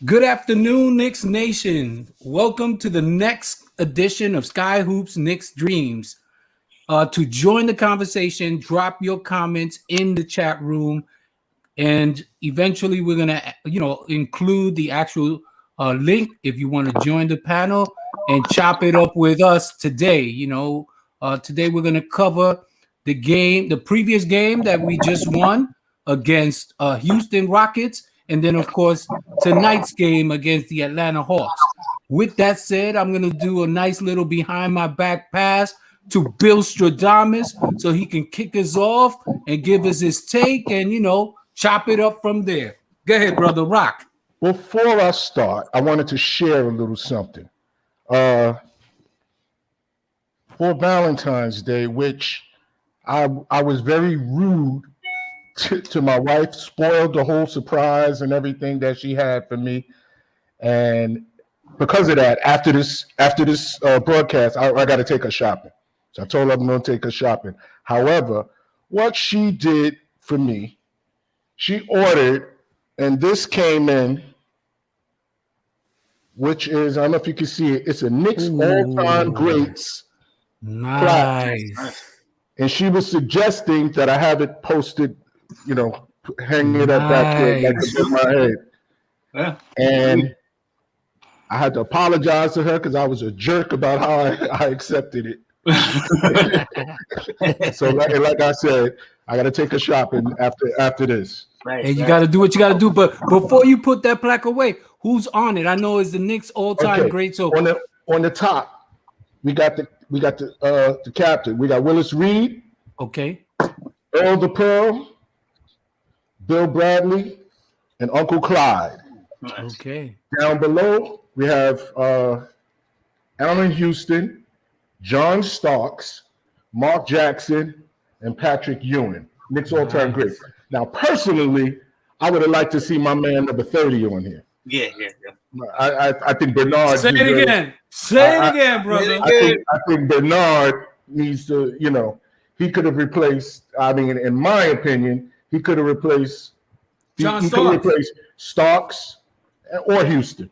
Good afternoon, Knicks Nation. Welcome to the next edition of Sky Hoops Knicks Dreams. To join the conversation, drop your comments in the chat room, and eventually we're gonna, include the actual link if you want to join the panel and chop it up with us today. Today we're gonna cover the previous game that we just won against Houston Rockets, and then of course tonight's game against the Atlanta Hawks. With that said, I'm gonna do a nice little behind my back pass to Bill Stradamus so he can kick us off and give us his take and chop it up from there. Go ahead, brother. Rock. Before I start, I wanted to share a little something. For Valentine's Day, which I was very rude to my wife, spoiled the whole surprise and everything that she had for me. And because of that, after this broadcast, I got to take her shopping. So I told her I'm going to take her shopping. However, what she did for me, she ordered, and this came in, which is, I don't know if you can see it, it's a Knicks all-time greats. Nice. Plaque. And she was suggesting that I have it posted, hang it up back there like above my head. Yeah. And I had to apologize to her because I was a jerk about how I accepted it. So like I said, I got to take her shopping after this. Right, and you got to do what you got to do. But before you put that plaque away, who's on it? I know it's the Knicks all-time great. So on the top, we got the captain. We got Willis Reed. Okay. Earl the Pearl, Bill Bradley, and Uncle Clyde. Okay. Down below, we have Allen Houston, John Starks, Mark Jackson, and Patrick Ewing. Knicks all-time great. Now, personally, I would have liked to see my man number 30 on here. Yeah. I think Bernard. Say it again. Say it again, brother. I think Bernard needs to, he could have replaced, in my opinion, he could have replaced John Starks. He could have replaced Starks or Houston.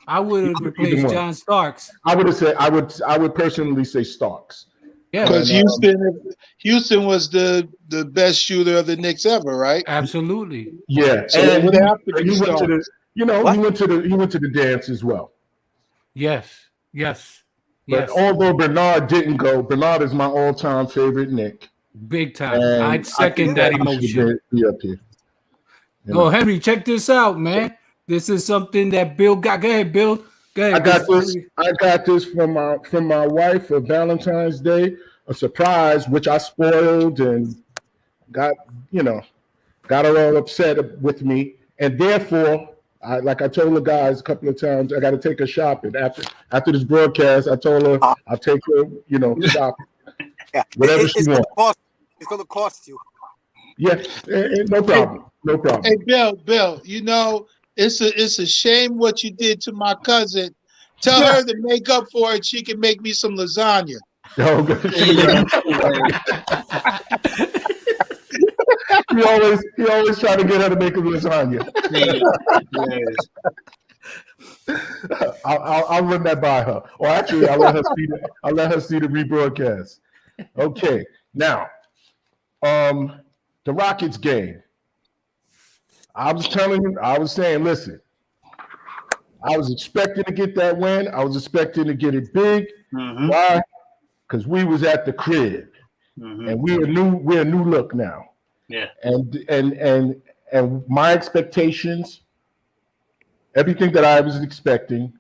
I would have replaced John Starks. I would personally say Starks. Yeah, because Houston was the best shooter of the Knicks ever, right? Absolutely. Yeah, so and he went to the dance as well. Yes. But although Bernard didn't go, Bernard is my all-time favorite Knick. Big time. I'd second that emotion. Be up here. Oh, Henry, check this out, man. This is something that Bill got. Go ahead, Bill. Go ahead. I got this from my wife for Valentine's Day, a surprise which I spoiled and got her all upset with me, and therefore, like I told the guys a couple of times, I got to take her shopping after this broadcast. I told her I'll take her, shopping. Yeah, whatever she wants. It's going to cost you. Yeah, no problem. No problem. Hey, Bill, it's a shame what you did to my cousin. Tell her to make up for it. She can make me some lasagna. He always try to get her to make a lasagna. I'll run that by her. Or actually, I'll let her see the rebroadcast. Okay, now, the Rockets game. I was saying, listen, I was expecting to get that win. I was expecting to get it big. Mm-hmm. Why? Because we was at the crib, and we're a new look now. Yeah. And my expectations, everything that I was expecting,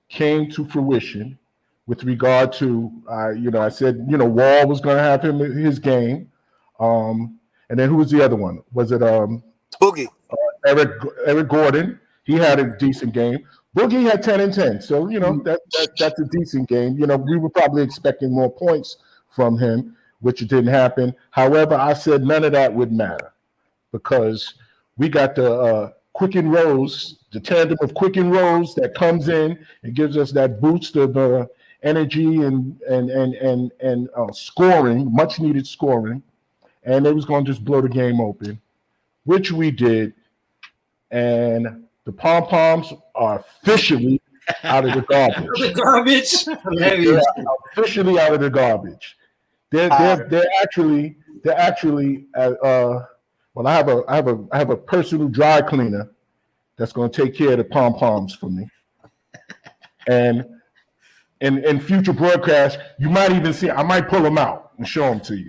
came to fruition. With regard to, I said, Wall was going to have his game, and then who was the other one? Was it Boogie? Eric Gordon. He had a decent game. Boogie had 10 and 10, so that's a decent game. We were probably expecting more points from him, which didn't happen. However, I said none of that would matter because we got the Quicken Rose, the tandem of Quicken Rose that comes in and gives us that boost of energy and scoring, much needed scoring, and it was going to just blow the game open, which we did. And The pom poms are officially out of the garbage. The garbage. They're Hilarious. officially out of the garbage. They're actually well, I have a personal dry cleaner that's going to take care of the pom poms for me. And in future broadcasts, you might even see, I might pull them out and show them to you.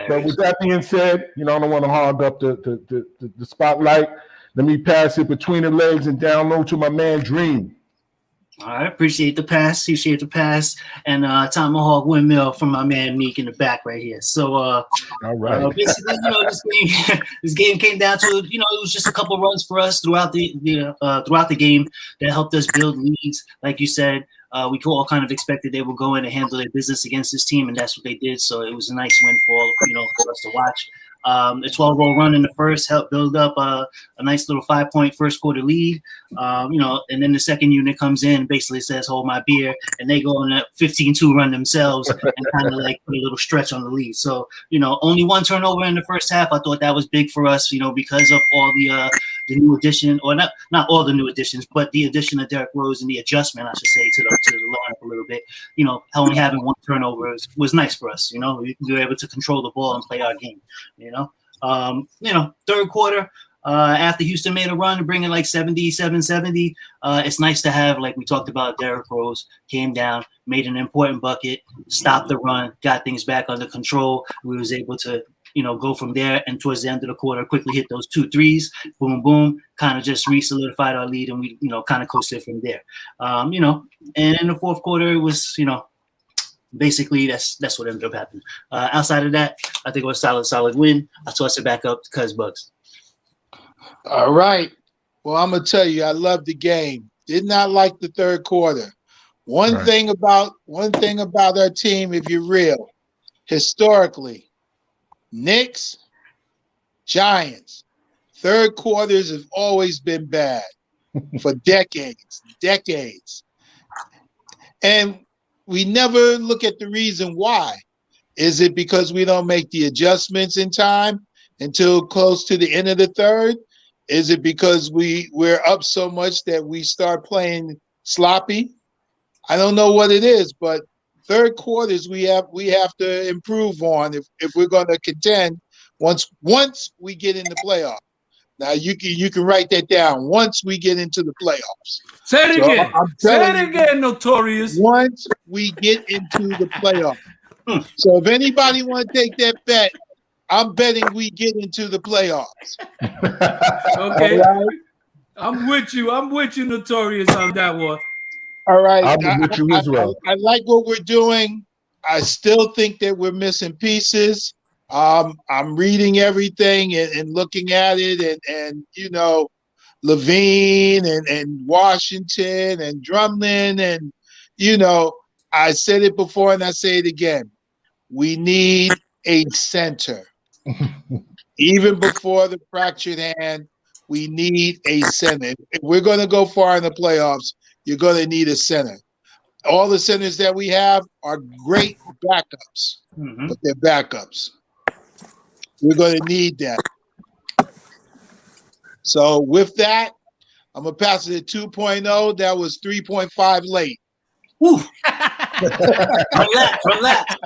But with that being said, I don't want to hog up the spotlight. Let me pass it between the legs and down low to my man Dream. All right, appreciate the pass, and Tomahawk windmill from my man Meek in the back right here. So, all right, basically, this game came down to, it was just a couple runs for us throughout the game that helped us build leads. Like you said, we all kind of expected they would go in and handle their business against this team, and that's what they did. So it was a nice win for us to watch. A 12-0 run in the first helped build up a nice little 5-point first quarter lead. And then the second unit comes in, basically says, hold my beer, and they go on a 15-2 run themselves and kind of like put a little stretch on the lead. So, only one turnover in the first half. I thought that was big for us, because of all the new addition, or not all the new additions, but the addition of Derrick Rose and the adjustment, I should say, to the lineup a little bit. Only having one turnover was nice for us. We were able to control the ball and play our game. Third quarter, after Houston made a run to bring it like 77-70, it's nice to have, like we talked about, Derrick Rose came down, made an important bucket, stopped the run, got things back under control. We was able to, go from there, and towards the end of the quarter, quickly hit those 2 threes, boom, boom, kind of just re-solidified our lead, and we, kind of coasted from there. And in the fourth quarter, it was, basically that's what ended up happening. Outside of that, I think it was a solid win. I toss it back up to Cuz Bugs. All right. Well, I'm gonna tell you, I love the game. Did not like the third quarter. One thing about our team, if you're real, historically, Knicks, Giants, third quarters have always been bad for decades. And we never look at the reason why. Is it because we don't make the adjustments in time until close to the end of the third? Is it because we're up so much that we start playing sloppy? I don't know what it is, but third quarters we have to improve on if we're going to contend once we get in the playoffs. Now you can write that down. Once we get into the playoffs. Say it again. Say it again, Notorious. Once we get into the playoffs. So if anybody want to take that bet, I'm betting we get into the playoffs. Okay. Right? I'm with you, Notorious, on that one. All right. I'm with you as well. I like what we're doing. I still think that we're missing pieces. I'm reading everything and looking at it, and Levine and Washington and Drumlin, and I said it before and I say it again. We need a center. Even before the fractured hand, we need a center. If we're going to go far in the playoffs, you're going to need a center. All the centers that we have are great backups, but they're backups. We're going to need that. So with that, I'm going to pass it at 2.0. That was 3.5 late. Woo. From that.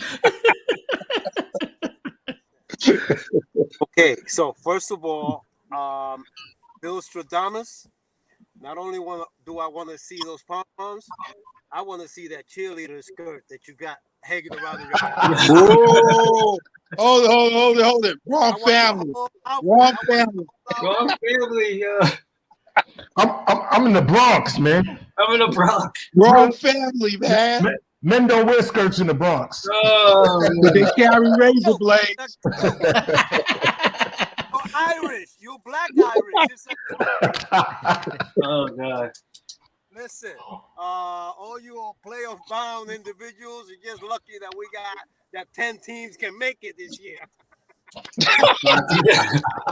Okay, so first of all, Bill Stradamus, not only do I want to see those pom-poms, I want to see that cheerleader skirt that you got hanging around your Whoa! Hold it. Wrong family. Yeah. I'm in the Bronx, man. I'm in the Bronx. Wrong family, man. Men don't wear skirts in the Bronx. But they carry razor blades. Irish. You black Irish. Oh, God. Listen, all you playoff bound individuals, you're just lucky that we got that 10 teams can make it this year.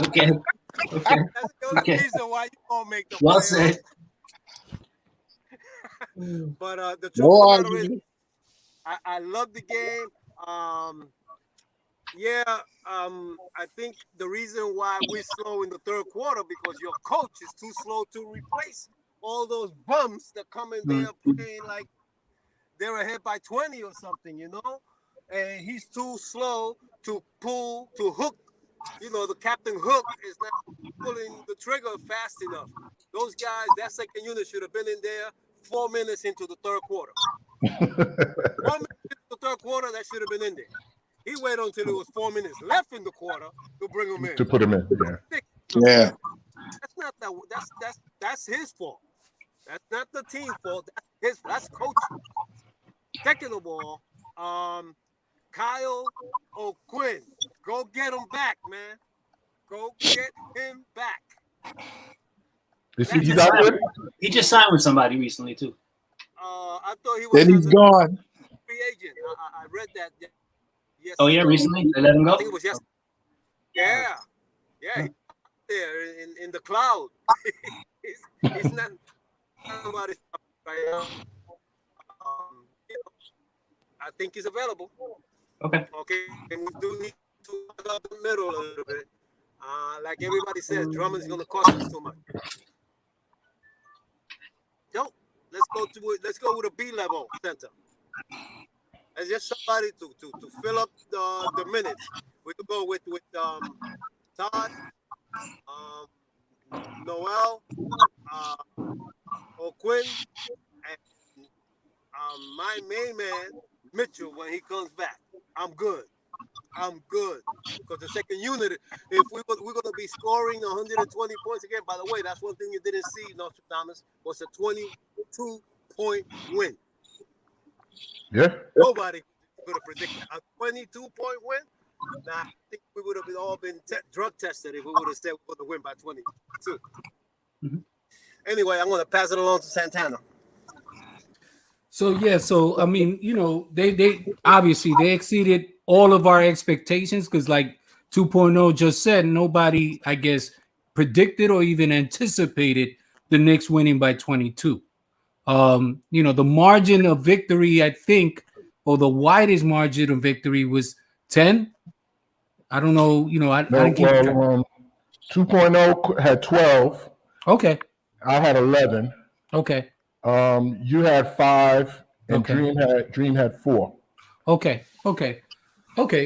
Okay. That's the only reason why you won't make the well playoffs. Said. But the truth of the matter is, I love the game. Yeah, I think the reason why we're slow in the third quarter because your coach is too slow to replace all those bums that come in there playing like they're ahead by 20 or something, and he's too slow to pull to hook. The captain hook is not pulling the trigger fast enough. Those guys, that second unit should have been in there 4 minutes into the third quarter. 4 minutes into the third quarter, that should have been in there. He waited until it was 4 minutes left in the quarter to bring him in. To put him in, yeah. Yeah. That's not that. That's his fault. That's not the team's fault. That's coach. Second of all, Kyle O'Quinn, go get him back, man. Go get him back. He's out there? He just signed with somebody recently too. I thought he was. Then he's gone. Free agent. I read that. Yes. Oh yeah, recently they let him I go. think it was yesterday. Yeah. He's there in the cloud. he's not somebody right now. I think he's available. Okay. And we do need to plug up the middle a little bit. Like everybody says, Drummond's going to cost us too much. No, let's go with a B-level center. It's just somebody to fill up the minutes. We could go with Todd, Noel, O'Quinn, and my main man Mitchell when he comes back. I'm good. Because the second unit, if we're going to be scoring 120 points again, by the way, that's one thing you didn't see, Nostradamus, was a 22-point win. Yeah. Nobody could have predicted a 22-point win. Nah, I think we would have all been drug tested if we would have said we would have win by 22. Mm-hmm. Anyway, I'm going to pass it along to Santana. So I mean, they obviously they exceeded all of our expectations because, like 2.0 just said, nobody, I guess, predicted or even anticipated the Knicks winning by 22. The margin of victory, I think, or the widest margin of victory was 10. I don't know. I didn't keep track. 2.0 had 12. Okay. I had 11. Okay. You had 5, and okay. Dream had 4. Okay.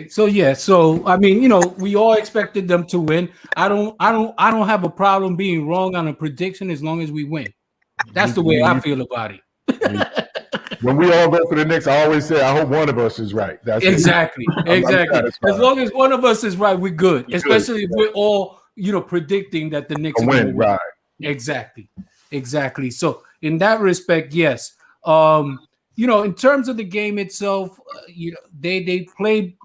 So I mean, we all expected them to win. I don't have a problem being wrong on a prediction as long as we win. That's the way I feel about it. When we all go for the Knicks, I always say, I hope one of us is right. That's exactly. I'm as long as one of us is right, we're good. Especially if we're all, predicting that the Knicks will win. Right. Exactly. So in that respect, yes. In terms of the game itself, they played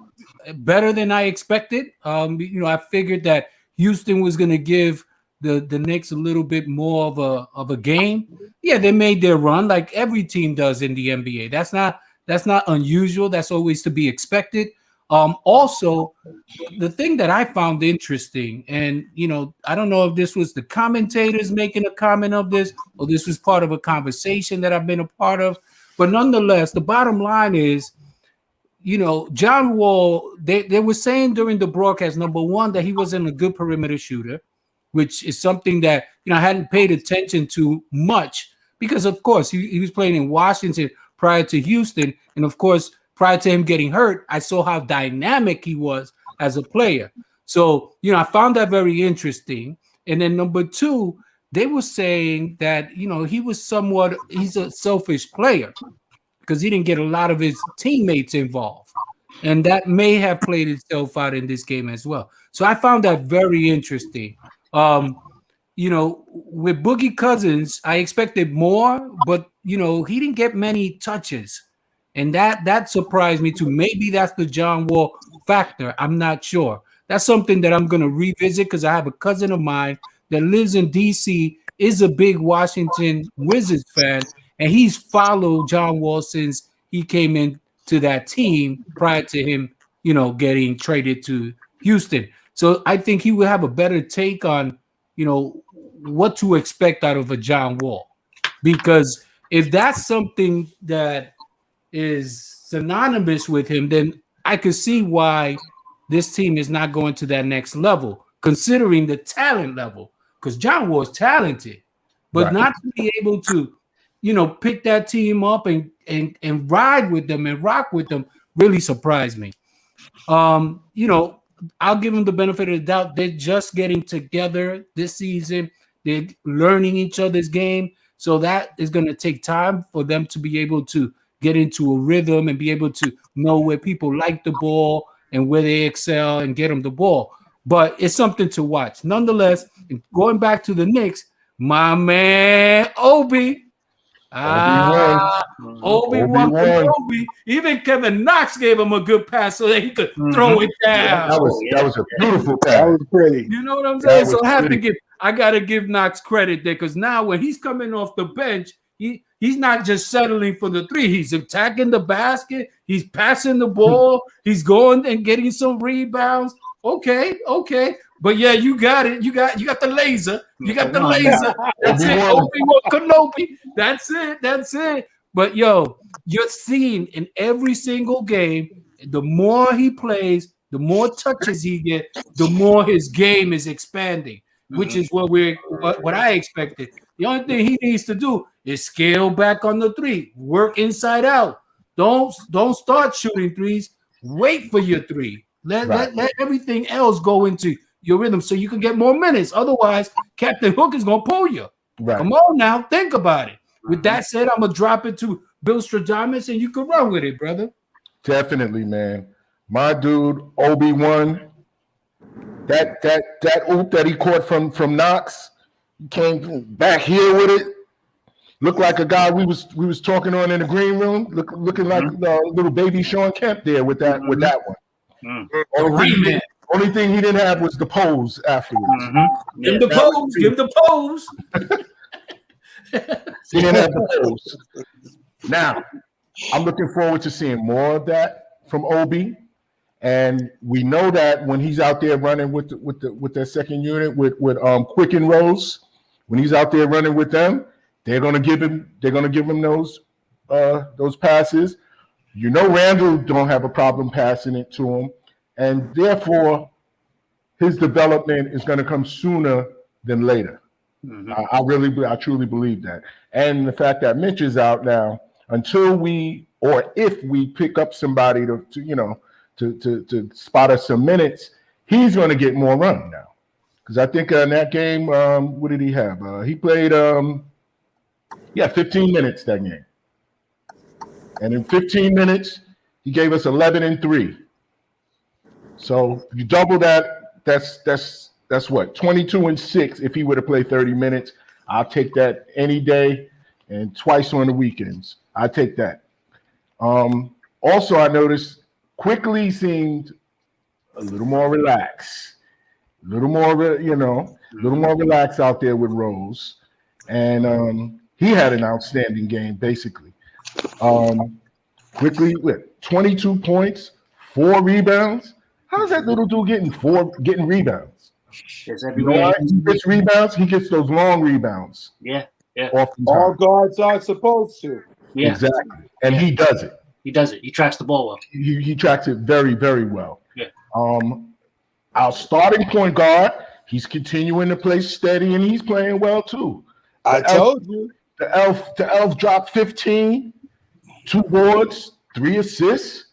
better than I expected. I figured that Houston was going to give the Knicks a little bit more of a game. Yeah, they made their run like every team does in the NBA. That's not unusual. That's always to be expected. Also, the thing that I found interesting, and I don't know if this was the commentators making a comment of this, or this was part of a conversation that I've been a part of, but nonetheless, the bottom line is, John Wall, they were saying during the broadcast, number one, that he wasn't a good perimeter shooter, which is something that I hadn't paid attention to much because, of course, he was playing in Washington prior to Houston, and of course, prior to him getting hurt, I saw how dynamic he was as a player. So, I found that very interesting. And then number two, they were saying that, he's a selfish player because he didn't get a lot of his teammates involved. And that may have played itself out in this game as well. So I found that very interesting. With Boogie Cousins, I expected more, but, he didn't get many touches. And that surprised me too. Maybe that's the John Wall factor. I'm not sure. That's something that I'm going to revisit because I have a cousin of mine that lives in D.C., is a big Washington Wizards fan, and he's followed John Wall since he came into that team prior to him, getting traded to Houston. So I think he will have a better take on, what to expect out of a John Wall. Because if that's something that is synonymous with him, then I could see why this team is not going to that next level, considering the talent level. Because John Wall's talented, but not to be able to, pick that team up and ride with them and rock with them really surprised me. I'll give them the benefit of the doubt. They're just getting together this season. They're learning each other's game. So that is going to take time for them to be able to get into a rhythm and be able to know where people like the ball and where they excel and get them the ball. But it's something to watch. Nonetheless, going back to the Knicks, my man Obi. Obi. Even Kevin Knox gave him a good pass so that he could throw it down. That was a beautiful pass. That was pretty. You know what I'm saying? So I gotta give Knox credit there, because now when he's coming off the bench, he's not just settling for the three. He's attacking the basket. He's passing the ball. He's going and getting some rebounds. Okay. But yeah, you got it. You got the laser. You got the laser. That's it. Obi-Wan Kenobi. That's it. But you're seeing in every single game, the more he plays, the more touches he gets, the more his game is expanding, which is what I expected. The only thing he needs to do is scale back on the three, work inside out. Don't start shooting threes. Wait for your three. Let everything else go into your rhythm so you can get more minutes. Otherwise, Captain Hook is going to pull you. Right. Come on now. Think about it. With that said, I'm going to drop it to Bill Stradamus, and you can run with it, brother. Definitely, man. My dude, Obi-Wan, that oop that he caught from Knox, he came back here with it. Looked like a guy we was talking on in the green room, looking like little baby Sean Kemp there with that one. Only thing he didn't have was the pose afterwards. Give the pose. He didn't have the pose. Now, I'm looking forward to seeing more of that from Obi. And we know that when he's out there running with their second unit with Quick and Rose, when he's out there running with them, they're gonna give him those passes. Randall don't have a problem passing it to him, and therefore his development is going to come sooner than later. I truly believe that, and the fact that Mitch is out now, if we pick up somebody to spot us some minutes, he's going to get more run now. Because I think in that game, what did he have? He played 15 minutes that game. And in 15 minutes, he gave us 11 and 3. So if you double that, that's what, 22 and 6 if he would have played 30 minutes. I'll take that any day and twice on the weekends. I take that. Also, I noticed Quickly seemed a little more relaxed. A little more relaxed out there with Rose. And he had an outstanding game, basically. Quickly with 22 points, 4 rebounds. How's that little dude getting rebounds? He gets rebounds. He gets those long rebounds. Yeah. All guards are supposed to. Yeah. Exactly. And he does it. He does it. He tracks the ball well. He tracks it very, very well. Yeah. Our starting point guard, he's continuing to play steady, and he's playing well too. I told you. The elf dropped 15, 2 boards, 3 assists,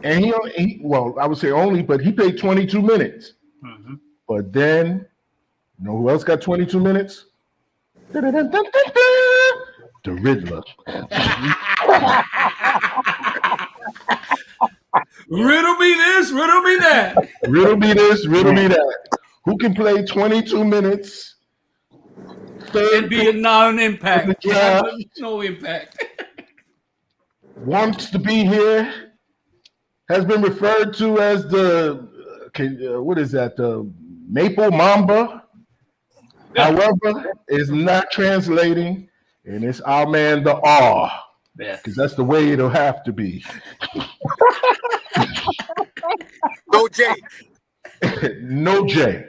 and he I would say only, but he played 22 minutes. But then, who else got 22 minutes? The Riddler. Riddle me this, riddle me that. Riddle me this, riddle me that. Who can play 22 minutes? And be a non-impact. No impact. Wants to be here. Has been referred to as the the Maple Mamba. However, is not translating, and it's our man the R. Yeah, because that's the way it'll have to be. No J. No J.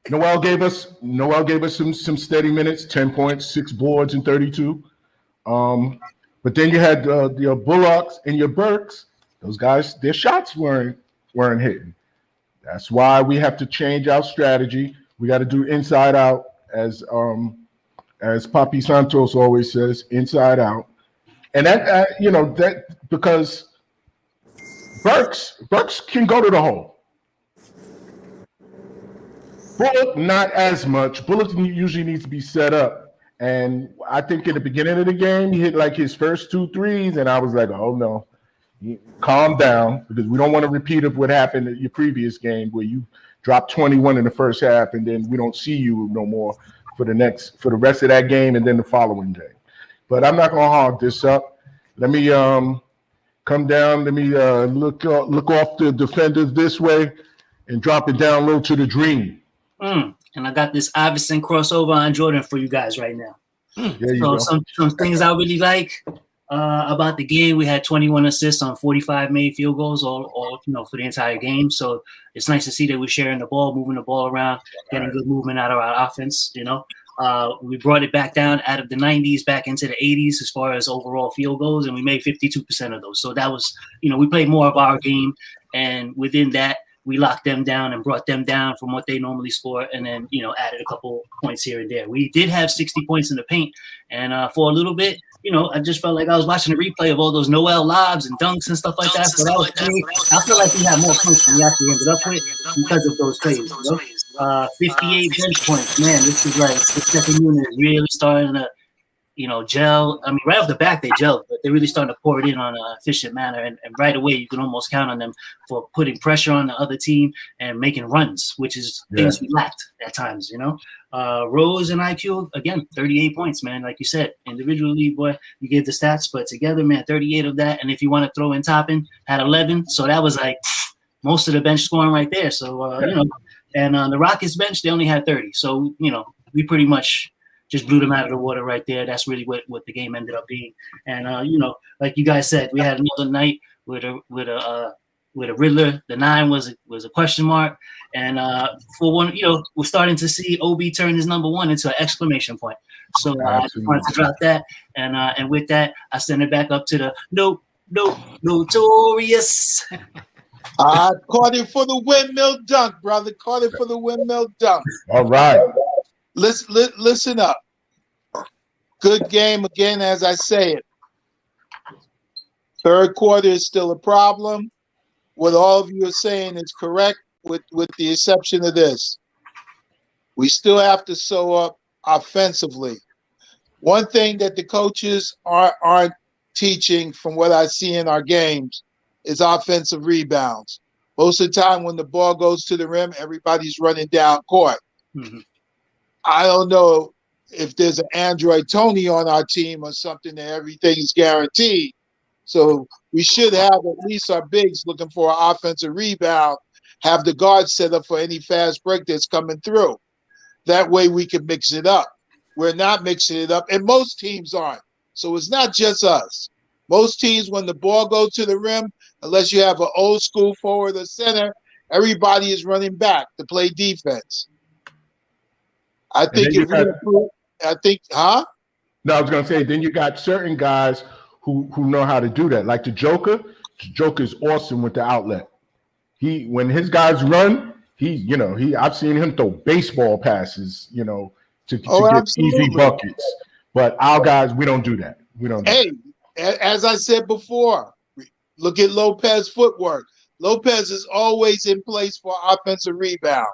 Noel gave us some steady minutes, 10 points, 6 boards, and 32. But then you had your Bullocks and your Burks. those guys, their shots weren't hitting. That's why we have to change our strategy. We got to do inside out, as Papi Santos always says, inside out. And that that because Burks can go to the hole. Bullock, not as much. Bullock usually needs to be set up. And I think in the beginning of the game, he hit like his first 2 threes, and I was like, oh no, calm down, because we don't want to repeat of what happened at your previous game where you dropped 21 in the first half, and then we don't see you no more for the rest of that game and then the following day. But I'm not gonna hog this up. Let me come down. Let me look off the defenders this way and drop it down low to the dream. And I got this Iverson crossover on Jordan for you guys right now. There you go. Some things I really like about the game. We had 21 assists on 45 made field goals, all for the entire game. So it's nice to see that we're sharing the ball, moving the ball around, getting good movement out of our offense. We brought it back down out of the 90s back into the 80s as far as overall field goals, and we made 52% of those. So that was, we played more of our game, and within that, we locked them down and brought them down from what they normally score, and then, added a couple points here and there. We did have 60 points in the paint, and for a little bit, I just felt like I was watching a replay of all those Noel lobs and dunks and stuff like that. But I feel like we had more points than we actually ended up with because of those plays. 58 bench points. Man, this is like the second unit is really starting to, gel. I mean, right off the back, they gelled, but they're really starting to pour it in on an efficient manner. And right away, you can almost count on them for putting pressure on the other team and making runs, which is things we lacked at times, Rose and IQ, again, 38 points, man. Like you said, individually, boy, you gave the stats, but together, man, 38 of that. And if you want to throw in Toppin, had 11. So that was like most of the bench scoring right there. So, and on the Rockets bench, they only had 30. So, we pretty much just blew them out of the water right there. That's really what the game ended up being. And like you guys said, we had another night with a Riddler. The 9 was a question mark. And for one, we're starting to see OB turn his number 1 into an exclamation point. So I just wanted to drop that. And with that, I send it back up to the notorious. I caught it for the windmill dunk, brother. Caught it for the windmill dunk. All right. Listen up. Good game again, as I say it. Third quarter is still a problem. What all of you are saying is correct, with the exception of this. We still have to sew up offensively. One thing that the coaches aren't teaching, from what I see in our games, is offensive rebounds. Most of the time when the ball goes to the rim, everybody's running down court. Mm-hmm. I don't know if there's an Android Tony on our team or something that everything is guaranteed. So we should have at least our bigs looking for an offensive rebound, have the guard set up for any fast break that's coming through. That way we can mix it up. We're not mixing it up, and most teams aren't. So it's not just us. Most teams, when the ball goes to the rim, unless you have an old school forward or center, everybody is running back to play defense. I think if we improve, No, I was gonna say, then you got certain guys who know how to do that. Like the Joker. The Joker is awesome with the outlet. When his guys run, I've seen him throw baseball passes, to get easy buckets. But our guys, we don't do that. We don't. As I said before, look at Lopez's footwork. Lopez is always in place for offensive rebound.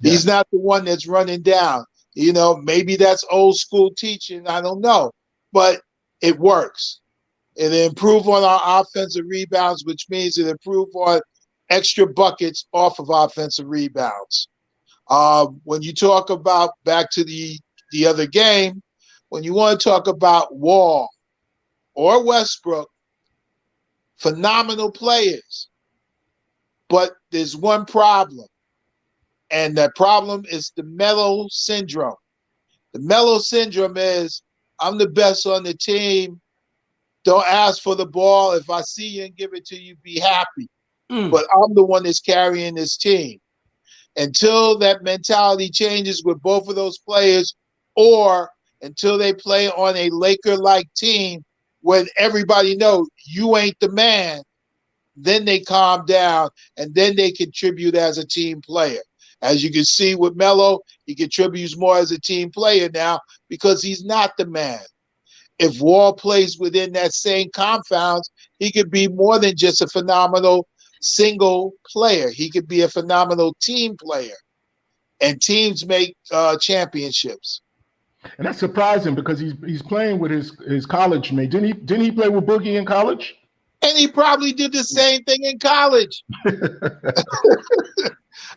Yeah. He's not the one that's running down. Maybe that's old school teaching. I don't know. But it works. It improves on our offensive rebounds, which means it improves on extra buckets off of offensive rebounds. When you talk about, back to the other game, when you want to talk about Wall or Westbrook, phenomenal players. But there's one problem. And that problem is the Melo syndrome. The Melo syndrome is, I'm the best on the team. Don't ask for the ball. If I see you and give it to you, be happy. But I'm the one that's carrying this team. Until that mentality changes with both of those players, or until they play on a Laker-like team, when everybody knows you ain't the man, then they calm down and then they contribute as a team player. As you can see with Melo, he contributes more as a team player now because he's not the man. If Wall plays within that same confounds, he could be more than just a phenomenal single player. He could be a phenomenal team player. And teams make championships. And that's surprising because he's playing with his college mate. Didn't he play with Boogie in college? And he probably did the same thing in college.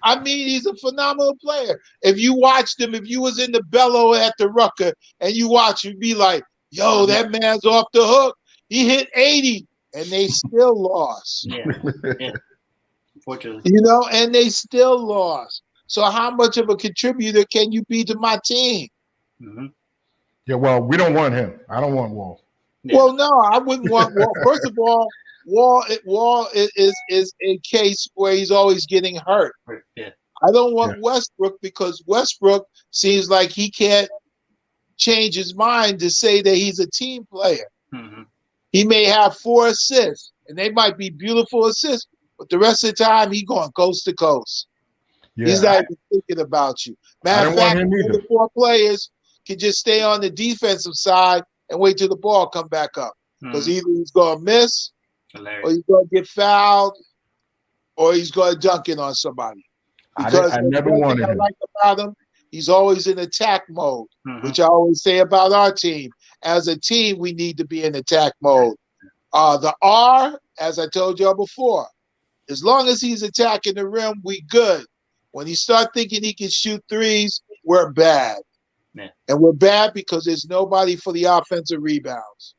I mean, he's a phenomenal player. If you watched him, if you was in the bellow at the Rucker and you watch, you'd be like, yo, that man's off the hook. He hit 80 and they still lost. Yeah. Unfortunately. You know, and they still lost. So how much of a contributor can you be to my team? Mm-hmm. Yeah, well, we don't want him. I don't want Wall. Yeah. Well, no, I wouldn't want Wall. First of all, Wall is a case where he's always getting hurt. Yeah. I don't want Westbrook because Westbrook seems like he can't change his mind to say that he's a team player. Mm-hmm. He may have 4 assists, and they might be beautiful assists, but the rest of the time he's going coast to coast. Yeah. He's not even thinking about you. Matter of fact, the 4 players can just stay on the defensive side and wait till the ball come back up. Because either he's going to miss, or he's going to get fouled, or he's going to dunk it on somebody. Because I never wanted him. I like about him, he's always in attack mode, which I always say about our team. As a team, we need to be in attack mode. The R, as I told y'all before, as long as he's attacking the rim, we good. When he start thinking he can shoot threes, we're bad. Yeah. And we're bad because there's nobody for the offensive rebounds.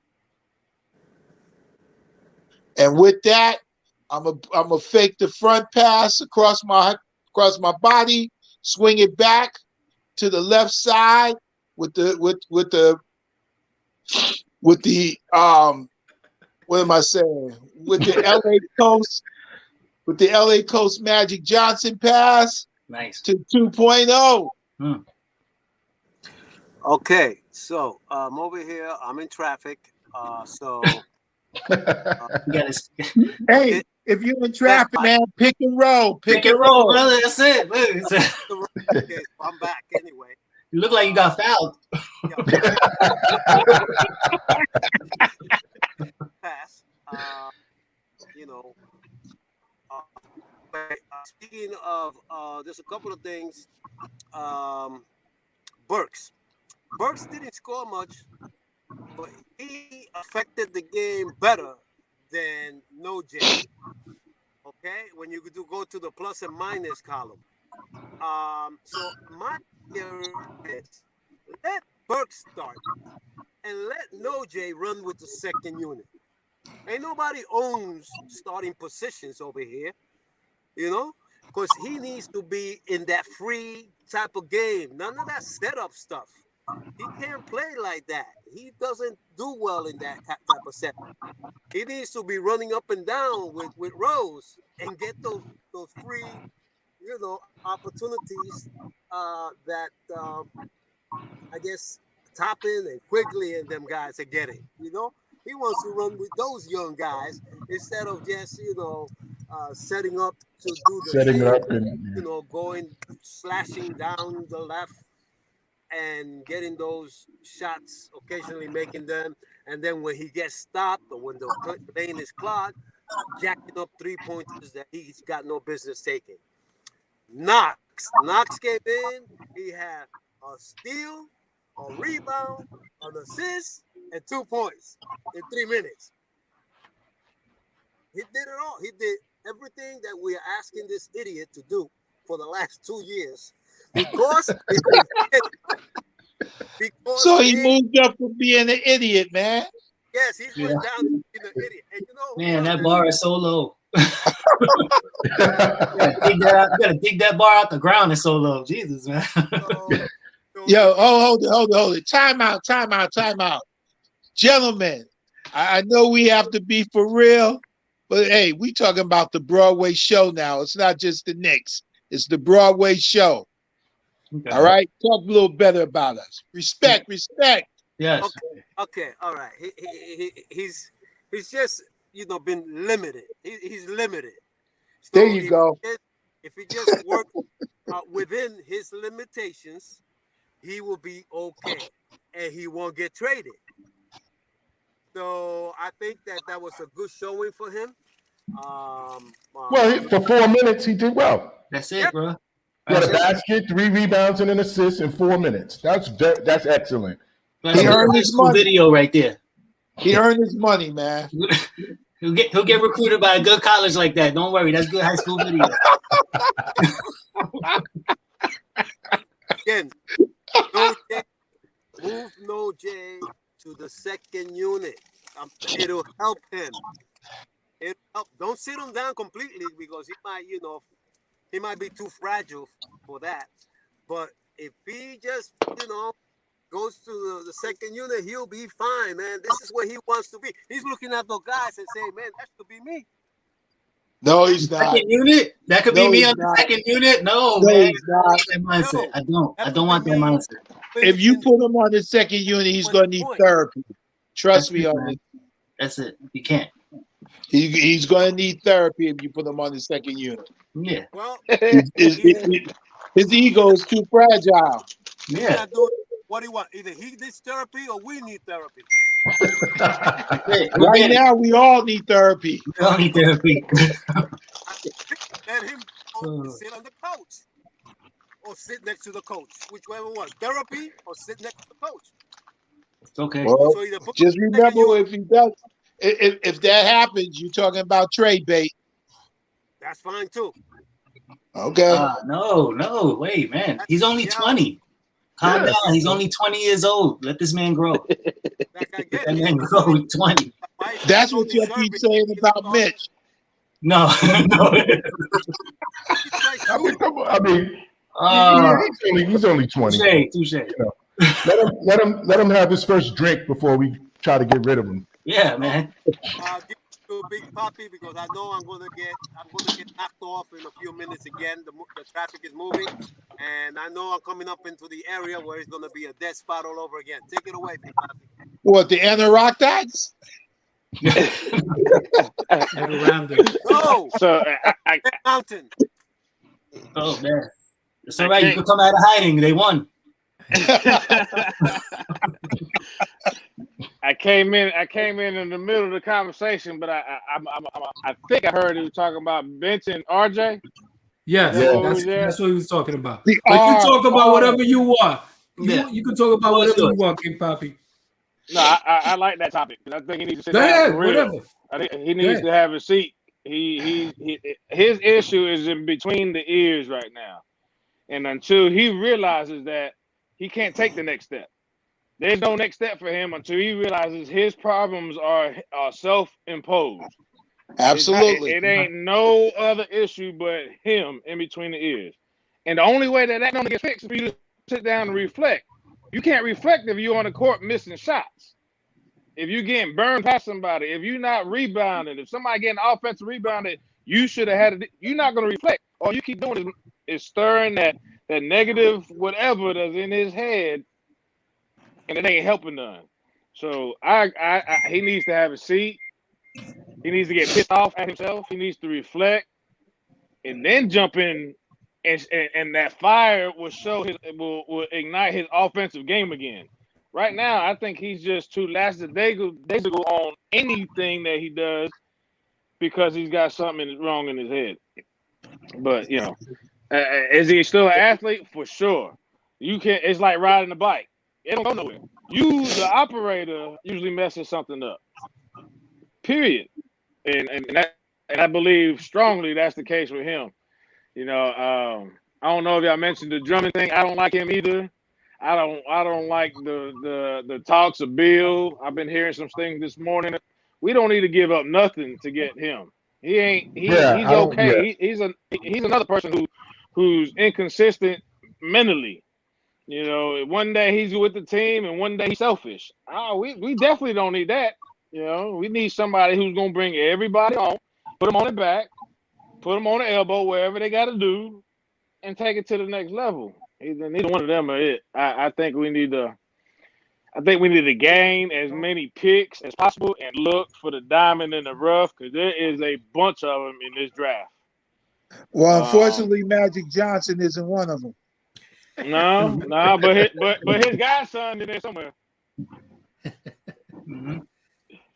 And with that, I'm a fake the front pass across my body, swing it back to the left side with the what am I saying? With the LA Coast Magic Johnson pass. Nice. To 2.0. Okay, so I'm over here. I'm in traffic. Hey, if you're in traffic, man, pick and roll. Pick and roll, brother. That's it. Okay, I'm back anyway. You look like you got fouled. Pass. Speaking of, there's a couple of things. Burks didn't score much, but he affected the game better than No J. Okay, when you go to the plus and minus column. So my theory is let Burks start and let No J run with the second unit. Ain't nobody owns starting positions over here, because he needs to be in that free type of game. None of that setup stuff. He can't play like that. He doesn't do well in that type of setup. He needs to be running up and down with Rose and get those free, opportunities that I guess Toppin and Quigley and them guys are getting. He wants to run with those young guys instead of just setting up to do the thing, going slashing down the left and getting those shots, occasionally making them, and then when he gets stopped or when the lane is clogged, jacking up 3-pointers that he's got no business taking. Knox came in. He had a steal, a rebound, an assist, and 2 points in 3 minutes. He did it all. He did everything that we are asking this idiot to do for the last 2 years. Because so he moved up from being an idiot, man. Yes, he went down to being an idiot. And man, that bar is so low. You gotta dig that bar out the ground. It's so low. Jesus, man. Yo, hold it. Time out. Gentlemen, I know we have to be for real, but hey, we talking about the Broadway show now. It's not just the Knicks. It's the Broadway show. Okay. All right? Talk a little better about us. Respect. Yes. Okay, all right. He's just been limited. He's limited. There So you go. if he just works within his limitations, he will be okay, and he won't get traded. So I think that was a good showing for him. Well, for 4 minutes, he did well. That's it, bro. He had That's a it. basket, 3 rebounds, and an assist in 4 minutes. That's excellent. That's He a good earned high his school money. video right there. He earned his money, man. He'll get recruited by a good college like that. Don't worry, that's good high school video. Again, move No J to the second unit. It'll help him. Don't sit him down completely because he might be too fragile for that. But if he just, goes to the second unit, he'll be fine, man. This is where he wants to be. He's looking at those guys and saying, man, that should be me. No, he's not. Second unit? That could be No, me he's on the not. second unit? No, No, man. he's not. That mindset. I That don't want could that be me. mindset. If you put him on the second unit, he's going to need therapy. Trust me on this. That's it. You can't. He's going to need therapy if you put him on the second unit. Yeah. Well, his ego is too fragile. Yeah. What do you want? Either he needs therapy or we need therapy. Right now, we all need therapy. We all need therapy. Let him sit on the couch or sit next to the coach. Whichever one. Therapy or sit next to the coach. It's okay. Well, So just remember, if he does, if that happens, you're talking about trade bait. That's fine too. Okay. No, wait, man. He's only 20. Calm down. He's only 20 years old. Let this man grow. That man grow. He's 20. That's what you keep saying about Mitch. No. He's only 20. Touche. Let him have his first drink before we try to get rid of him. Yeah, man. To Big Papi because I know I'm gonna get knocked off in a few minutes again. The traffic is moving, and I know I'm coming up into the area where it's gonna be a dead spot all over again. Take it away, Big Papi. What, the Adirondacks? No. So I Mountain. Oh man, it's all right. You can come out of hiding. They won. I came in the middle of the conversation, but I think I heard he was talking about benching RJ. Yes, Yeah. that's what he was talking about. The But you R- talk about R- whatever you want. Yeah. You can talk about whatever you want, King Papi. No, I like that topic. I think he needs to sit Go down ahead, for real. whatever. I think he needs to have a seat. His issue is in between the ears right now, and until he realizes that he can't take the next step, there's no next step for him until he realizes his problems are self-imposed. Absolutely. It ain't no other issue but him in between the ears, and the only way that gonna get fixed is for you to sit down and reflect. You can't reflect if you're on the court missing shots. If you're getting burned past somebody, if you're not rebounding, if somebody getting offensive rebounded, you should have had it. You're not going to reflect. All you keep doing is stirring that negative whatever that's in his head, and it ain't helping none. So he needs to have a seat. He needs to get pissed off at himself. He needs to reflect, and then jump in, and that fire will ignite his offensive game again. Right now, I think he's just too lackadaisical on anything that he does because he's got something wrong in his head. But is he still an athlete? For sure. You can. It's like riding a bike. It don't go nowhere. You, the operator, usually messes something up. Period. And I believe strongly that's the case with him. I don't know if y'all mentioned the drumming thing. I don't like him either. I don't like the talks of Bill. I've been hearing some things this morning. We don't need to give up nothing to get him. He's okay. Yeah. He's another person who's inconsistent mentally. One day he's with the team and one day he's selfish. We definitely don't need that. We need somebody who's gonna bring everybody on, put them on the back, put them on the elbow, wherever they got to do, and take it to the next level. Neither one of them are it. I think we need to. I think we need to gain as many picks as possible and look for the diamond in the rough because there is a bunch of them in this draft. Well, unfortunately, Magic Johnson isn't one of them. No, but his godson's in there somewhere. Mhm.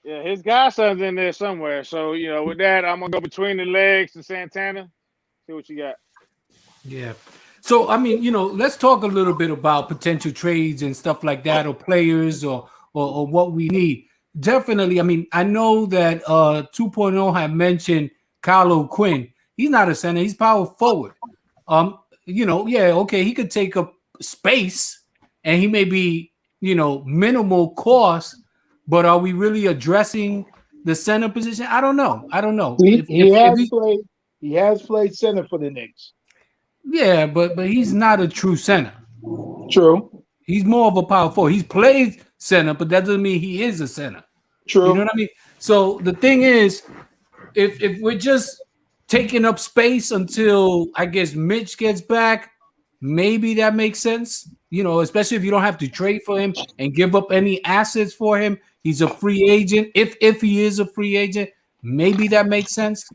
Yeah, his godson's in there somewhere. So with that, I'm gonna go between the legs to Santana. See what you got. Yeah. So I mean, let's talk a little bit about potential trades and stuff like that, or players, or what we need. Definitely. I mean, I know that 2.0 had mentioned Kyle O'Quinn. He's not a center. He's power forward. Yeah, okay, he could take up space, and he may be, minimal cost. But are we really addressing the center position? I don't know. He has played center for the Knicks. Yeah, but he's not a true center. True. He's more of a power forward. He's played center, but that doesn't mean he is a center. True. You know what I mean? So the thing is, if we're just taking up space until I guess Mitch gets back, maybe that makes sense. Especially if you don't have to trade for him and give up any assets for him. He's a free agent. If he is a free agent, maybe that makes sense.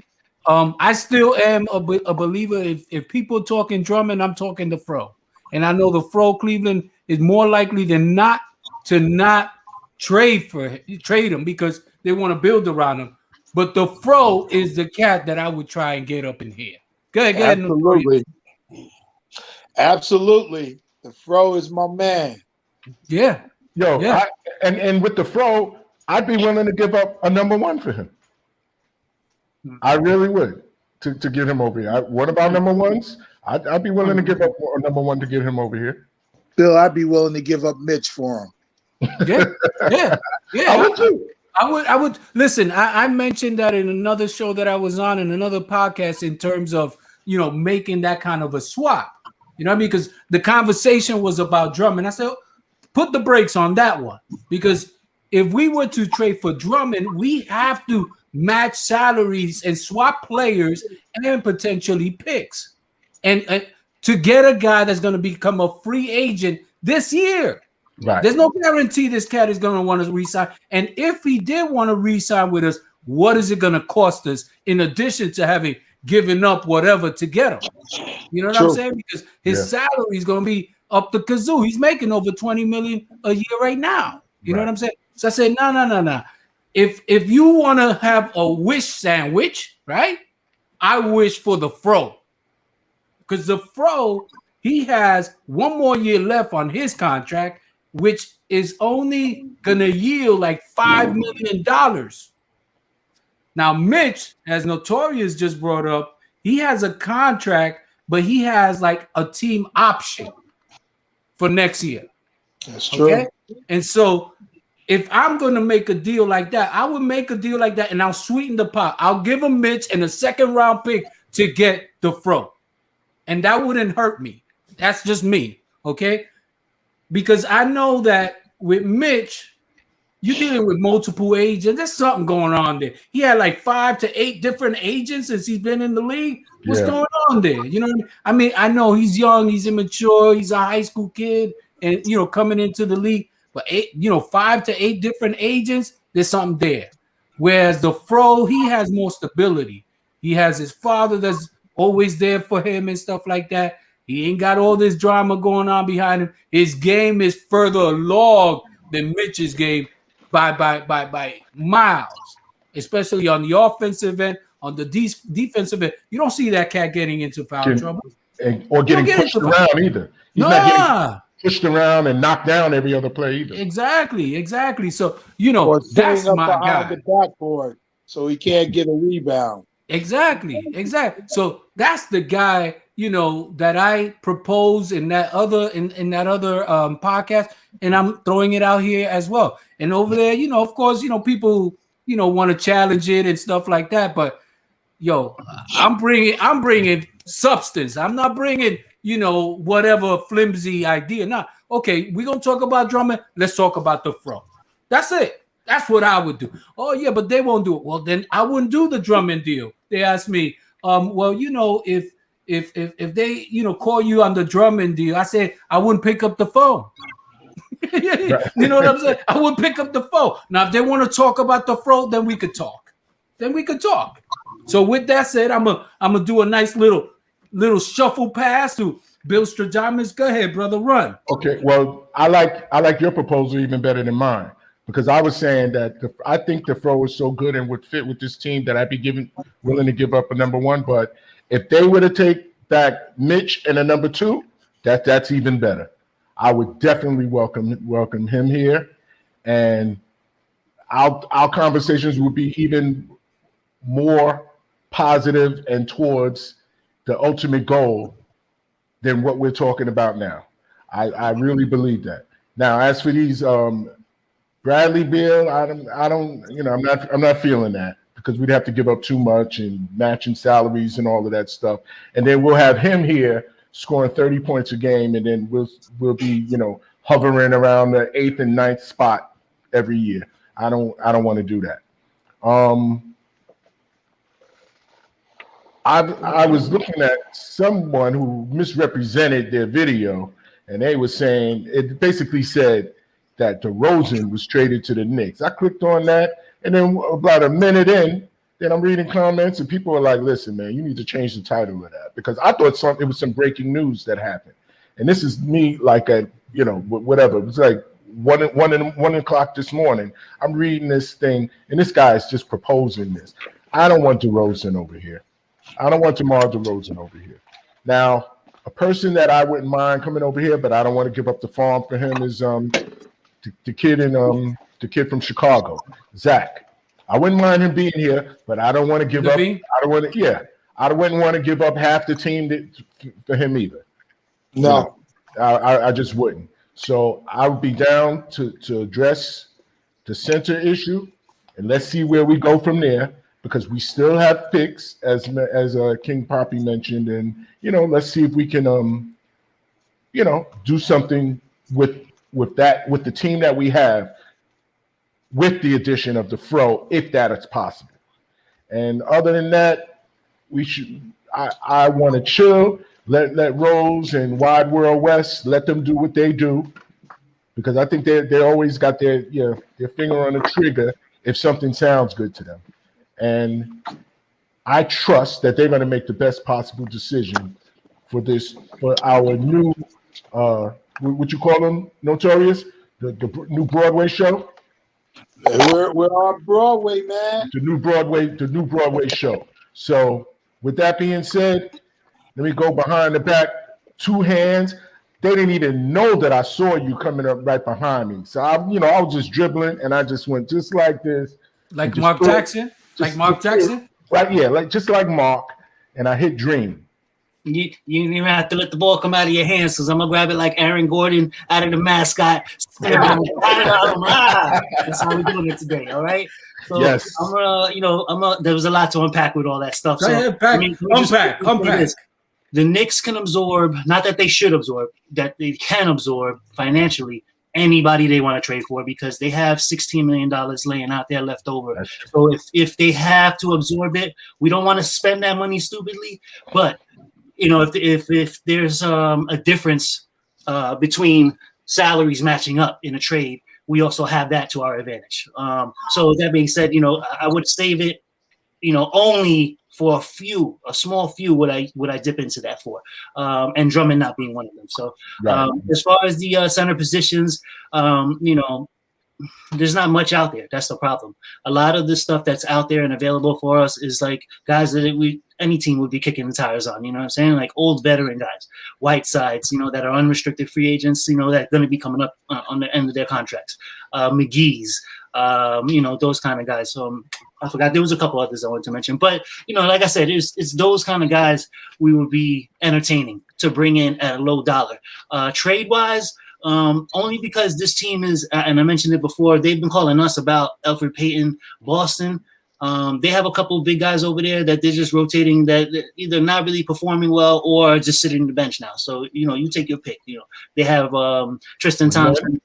I still am a believer. If people talking Drummond, I'm talking the Fro, and I know the Fro Cleveland is more likely than not to not trade him because they want to build around him. But the Fro is the cat that I would try and get up in here. Go ahead. Absolutely. The Fro is my man. Yeah. Yo, yeah. And with the Fro, I'd be willing to give up a number one for him. I really would to get him over here. What about number ones? I'd be willing to give up a number one to get him over here. Bill, I'd be willing to give up Mitch for him. Yeah. I would too. I would listen. I mentioned that in another show that I was on in another podcast in terms of making that kind of a swap. You know what I mean? Because the conversation was about Drummond. I said, put the brakes on that one because if we were to trade for Drummond, we have to match salaries and swap players and potentially picks, and to get a guy that's going to become a free agent this year. Right. There's no guarantee this cat is going to want to re-sign. And if he did want to re-sign with us, what is it going to cost us in addition to having given up whatever to get him? You know what I'm saying? Because his salary is going to be up the kazoo. He's making over $20 million a year right now. You know what I'm saying? So I said, no. If you want to have a wish sandwich, right? I wish for the Fro. Because the Fro, he has one more year left on his contract, which is only going to yield like $5 million. Now, Mitch, as Notorious just brought up, he has a contract, but he has like a team option for next year. That's true. Okay? And so if I'm going to make a deal like that, I would make a deal like that and I'll sweeten the pot. I'll give him Mitch and a second round pick to get the Fro. And that wouldn't hurt me. That's just me. Okay? Because I know that with Mitch, you're dealing with multiple agents. There's something going on there. He had like 5 to 8 different agents since he's been in the league. What's going on there? You know what I mean? I know he's young, he's immature, he's a high school kid, and coming into the league. But 5 to 8 different agents, there's something there. Whereas the Fro, he has more stability. He has his father that's always there for him and stuff like that. He ain't got all this drama going on behind him. His game is further along than Mitch's game by miles, especially on the offensive end. On the defensive end, you don't see that cat getting into foul trouble or getting pushed around either. He's not getting pushed around and knocked down every other play either. Exactly. So that's my guy. The backboard, so he can't get a rebound. Exactly. So that's the guy that I proposed in that other podcast, and I'm throwing it out here as well. And over there, of course, people want to challenge it and stuff like that. But I'm bringing substance. I'm not bringing whatever flimsy idea. Nah, okay, we're gonna talk about Drummond. Let's talk about the Fro. That's it. That's what I would do. Oh yeah, but they won't do it. Well, then I wouldn't do the Drummond deal. They asked me, if they call you on the Drummond deal, I said I wouldn't pick up the phone. You know what I'm saying? I would pick up the phone. Now, if they want to talk about the fro, then we could talk. So with that said, I'm gonna do a nice little shuffle pass to Bill Stradamus. Go ahead, brother, run. Okay, well, I like your proposal even better than mine, because I was saying that I think the fro is so good and would fit with this team that I'd be willing to give up a number one. But if they were to take back Mitch and a number two, that's even better. I would definitely welcome him here, and our conversations would be even more positive and towards the ultimate goal than what we're talking about now. I really believe that. Now, as for these Bradley Beal, I don't, I'm not feeling that, because we'd have to give up too much and matching salaries and all of that stuff. And then we'll have him here scoring 30 points a game, and then we'll be, hovering around the 8th and 9th spot every year. I don't want to do that. I was looking at someone who misrepresented their video, and they were saying, it basically said that DeRozan was traded to the Knicks. I clicked on that, and then about a minute in, then I'm reading comments, and people are like, listen, man, you need to change the title of that, because I thought it was some breaking news that happened. And this is me like at, whatever. It was like 1 o'clock this morning. I'm reading this thing, and this guy is just proposing this. I don't want DeRozan over here. I don't want DeMar DeRozan over here. Now, a person that I wouldn't mind coming over here, but I don't want to give up the farm for him, is the kid from Chicago, Zach. I wouldn't mind him being here, but I don't want to give up. I wouldn't want to give up half the team for him either. No, I just wouldn't. So I would be down to address the center issue, and let's see where we go from there, because we still have picks, as King Poppy mentioned, and let's see if we can do something with the team that we have, with the addition of the fro, if that is possible. And other than that, I want to chill. Let Rose and Wide World West, let them do what they do, because I think they always got their finger on the trigger if something sounds good to them. And I trust that they're going to make the best possible decision for our new what you call them, Notorious, the new Broadway show. We're on Broadway, man. The new Broadway show. So with that being said, let me go behind the back, two hands. They didn't even know that I saw you coming up right behind me. So I was just dribbling, and I just went just like this. Like Mark Jackson? Right, yeah, just like Mark, and I hit Dream. You didn't even have to let the ball come out of your hands, because I'm gonna grab it like Aaron Gordon out of the mascot. That's how we're doing it today, all right? So yes. There was a lot to unpack with all that stuff. So unpack. The Knicks can absorb, not that they should absorb, that they can absorb financially anybody they want to trade for, because they have $16 million laying out there left over. So if they have to absorb it, we don't want to spend that money stupidly. But if there's a difference between salaries matching up in a trade, we also have that to our advantage. So that being said, I would save it, only for a small few would I dip into that for, and Drummond not being one of them. So as far as the center positions, there's not much out there. That's the problem. A lot of the stuff that's out there and available for us is like guys that any team would be kicking the tires on, you know what I'm saying? Like old veteran guys, Whitesides, that are unrestricted free agents, that are going to be coming up on the end of their contracts. McGee's, those kind of guys. So I forgot, there was a couple others I wanted to mention, but like I said, it's those kind of guys we would be entertaining to bring in at a low dollar. Trade wise, only because this team is, and I mentioned it before, they've been calling us about Elfrid Payton, Boston. They have a couple of big guys over there that they're just rotating, that either not really performing well or just sitting on the bench now. So, you take your pick. They have Tristan Thompson.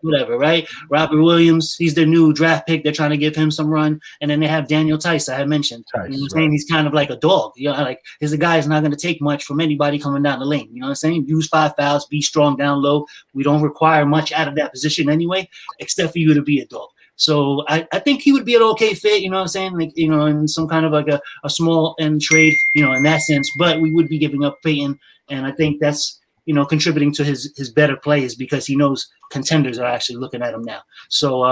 Whatever, right? Robert Williams, he's their new draft pick. They're trying to give him some run. And then they have Daniel Tice, I had mentioned. You know what I'm saying? He's kind of like a dog. You know, like he's a guy who's not going to take much from anybody coming down the lane. You know what I'm saying? Use 5 fouls, be strong down low. We don't require much out of that position anyway, except for you to be a dog. So I think he would be an okay fit, you know what I'm saying? Like, you know, in some kind of like a small end trade, you know, in that sense. But we would be giving up Peyton. And I think that's, you know, contributing to his better plays because he knows contenders are actually looking at him now. So,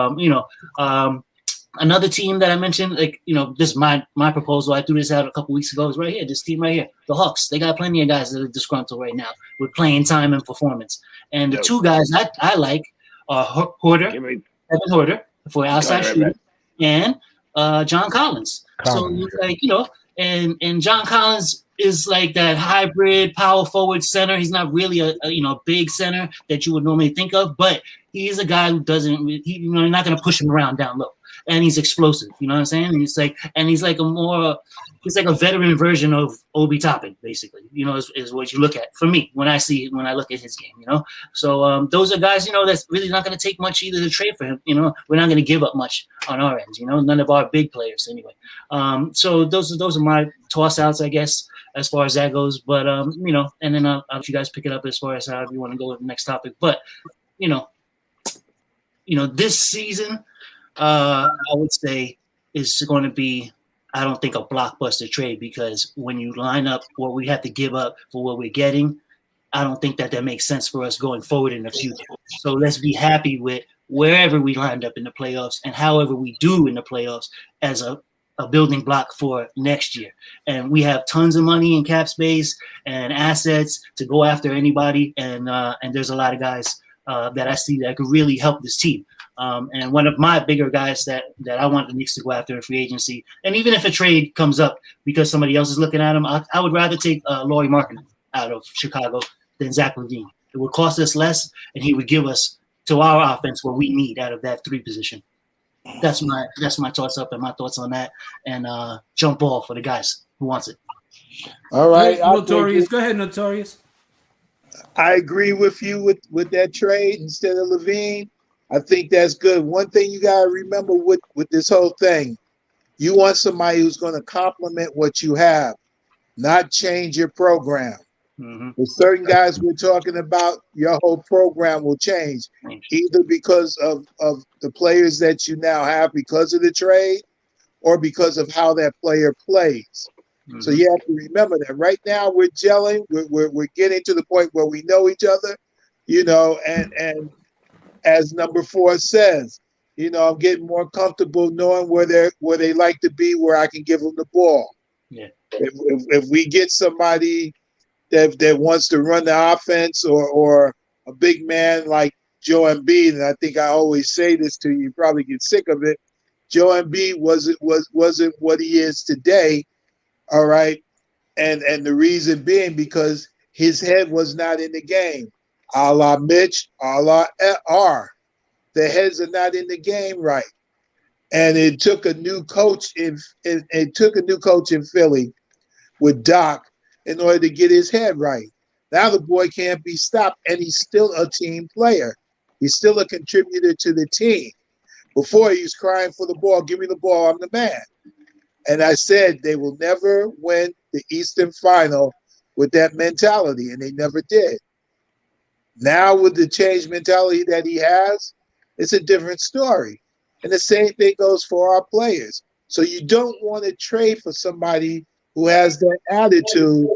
another team that I mentioned, like, you know, this is my proposal. I threw this out a couple weeks ago. Is right here. This team right here, the Hawks. They got plenty of guys that are disgruntled right now with playing time and performance. And the two guys I like are Evan Horter for outside shooting, and John Collins. So, like, you know, and John Collins is like that hybrid power forward center. He's not really a big center that you would normally think of, but he's a guy who doesn't, you're not going to push him around down low. And he's explosive, you know what I'm saying? And he's like a veteran version of Obi Toppin, basically, you know, is what you look at for me when I look at his game, you know? So those are guys, you know, that's really not going to take much either to trade for him. You know, we're not going to give up much on our ends, you know, none of our big players anyway. So those are my toss outs, I guess, as far as that goes. But, you know, and then I'll let you guys pick it up as far as however you want to go with the next topic. But, you know, this season, I would say is going to be, I don't think, a blockbuster trade, because when you line up what we have to give up for what we're getting, I don't think that makes sense for us going forward in the future. So let's be happy with wherever we lined up in the playoffs and however we do in the playoffs as a building block for next year. And we have tons of money and cap space and assets to go after anybody. And there's a lot of guys that I see that could really help this team. And one of my bigger guys that I want the Knicks to go after in free agency, and even if a trade comes up because somebody else is looking at him, I would rather take Lauri Markkanen out of Chicago than Zach LaVine. It would cost us less, and he would give us to our offense what we need out of that 3 position. That's my toss up and my thoughts on that. And jump ball for the guys who wants it. All right, Notorious. Go ahead, Notorious. I agree with you with that trade instead of LaVine. I think that's good. One thing you got to remember with this whole thing, you want somebody who's going to complement what you have, not change your program. Mm-hmm. With certain guys we're talking about, your whole program will change, either because of the players that you now have because of the trade or because of how that player plays. Mm-hmm. So you have to remember that. Right now we're gelling. We're getting to the point where we know each other, you know, and as number 4 says, you know, I'm getting more comfortable knowing where they like to be, where I can give them the ball. Yeah. If we get somebody that wants to run the offense or a big man like Joe Embiid, and I think I always say this to you, you probably get sick of it. Joe Embiid wasn't what he is today, all right? And the reason being because his head was not in the game. A la Mitch, a la R. The heads are not in the game right. And it took a new coach in Philly with Doc in order to get his head right. Now the boy can't be stopped, and he's still a team player. He's still a contributor to the team. Before, he was crying for the ball. Give me the ball. I'm the man. And I said they will never win the Eastern Final with that mentality, and they never did. Now with the change mentality that he has, it's a different story. And the same thing goes for our players. So you don't want to trade for somebody who has that attitude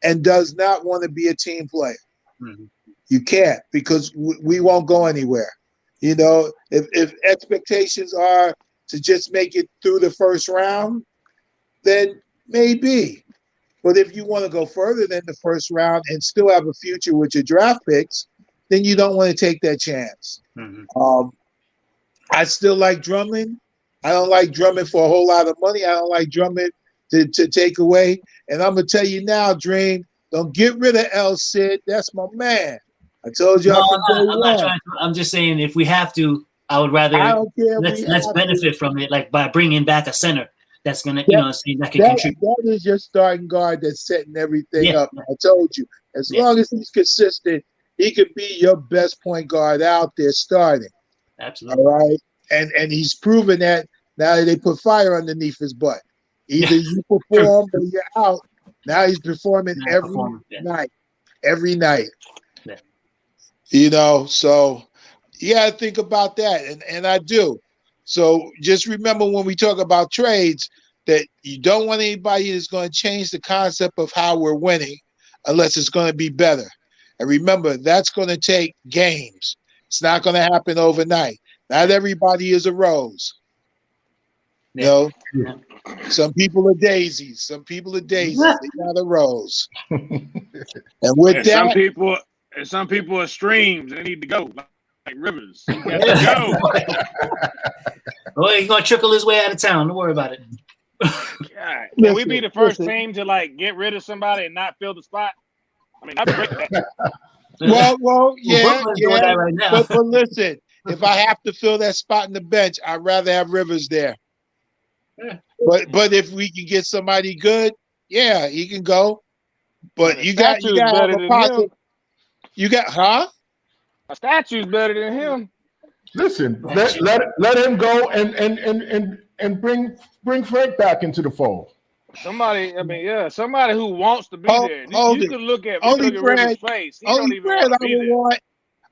and does not want to be a team player. Mm-hmm. You can't, because we won't go anywhere. You know, if expectations are to just make it through the first round, then maybe. But if you want to go further than the first round and still have a future with your draft picks, then you don't want to take that chance. Mm-hmm. I still like Drummond. I don't like Drummond for a whole lot of money. I don't like Drummond to take away. And I'm going to tell you now, Dream, don't get rid of El Cid. That's my man. I told you. I'm just saying, if we have to, I would rather let's benefit from it, like by bringing back a center that's gonna, that can contribute. That is your starting guard that's setting everything up. I told you, as long as he's consistent, he could be your best point guard out there starting. Absolutely. All right. And he's proven that now that they put fire underneath his butt. Either you perform or you're out. Now he's performing night. Every night. Yeah. You know, so you gotta think about that. And I do. So just remember when we talk about trades that you don't want anybody that's going to change the concept of how we're winning unless it's going to be better. And remember, that's going to take games. It's not going to happen overnight. Not everybody is a rose. You know, some people are daisies. Some people are daisies. They're not a rose. And with that, some people are streams. They need to go like rivers. You got to go. Well, he's gonna trickle his way out of town. Don't worry about it. God, can we be the first team to like get rid of somebody and not fill the spot? I mean, I'd break that. Well, yeah. That right now. But listen, if I have to fill that spot in the bench, I'd rather have Rivers there. But if we can get somebody good, yeah, he can go. But you got to have a pocket. You got A statue's better than him. Listen, let him go and bring Frank back into the fold. Somebody who wants to be there. You can look at Rivers' face. He don't even want to be there.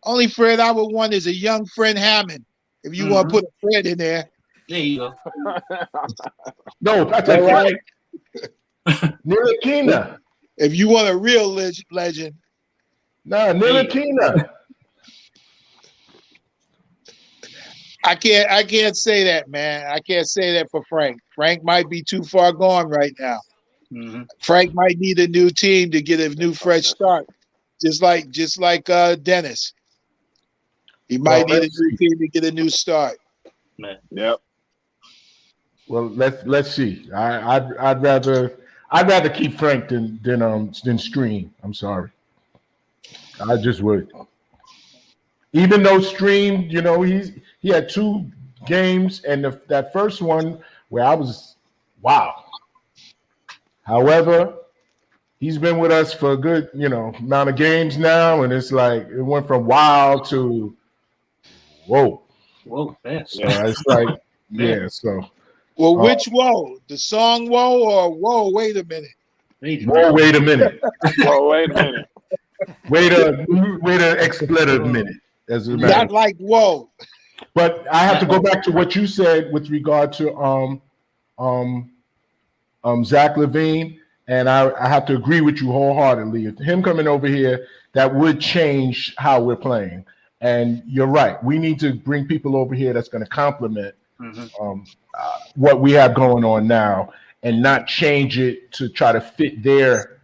Only Fred I would want is a young Fred Hammond. If you want to put a Fred in there. There you go. No, that's right. Ntilikina. If you want a real legend. Nah, Ntilikina. I can't say that, man. I can't say that for Frank. Frank might be too far gone right now. Mm-hmm. Frank might need a new team to get a new fresh start. Just like Dennis. He might need a new team to get a new start. Yep. Well, let's see. I'd rather keep Frank than Stream. I'm sorry. I just would. Even though Stream, you know, he had 2 games, and that first one where I was wow. However, he's been with us for a good, amount of games now, and it's like it went from wow to whoa. Whoa, so it's like so. Well, which whoa? The song whoa or whoa? Wait a minute. Whoa, wait a minute. Whoa, wait a minute. Wait a expletive minute. Not like whoa. But I have to go back to what you said with regard to Zach LaVine, and I have to agree with you wholeheartedly. If him coming over here, that would change how we're playing. And you're right. We need to bring people over here that's going to complement what we have going on now, and not change it to try to fit their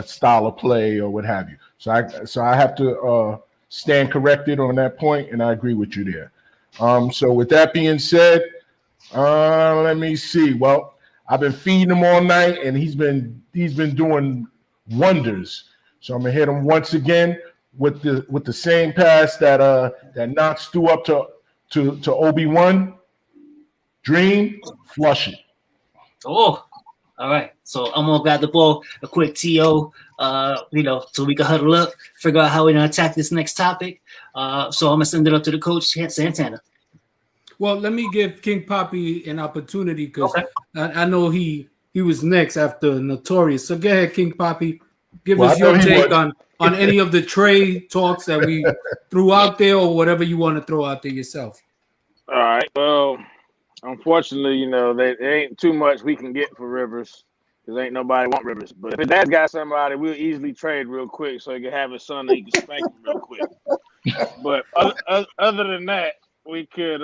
style of play or what have you. So I have to stand corrected on that point, and I agree with you there. So with that being said, let me see. Well, I've been feeding him all night, and he's been doing wonders. So I'm gonna hit him once again with the same pass that knocks Stu up to Obi-Wan. Dream, flush it. Oh, all right. So I'm gonna grab the ball, a quick TO, so we can huddle up, figure out how we're gonna attack this next topic. So I'm gonna send it up to the coach, Santana. Well, let me give King Poppy an opportunity because I know he was next after Notorious. So go ahead, King Poppy. Give us your take on any of the trade talks that we threw out there or whatever you want to throw out there yourself. All right. Well, unfortunately, there ain't too much we can get for Rivers because ain't nobody want Rivers. But if his dad's got somebody, we'll easily trade real quick so he can have his son that he can spank him real quick. But other than that, we could.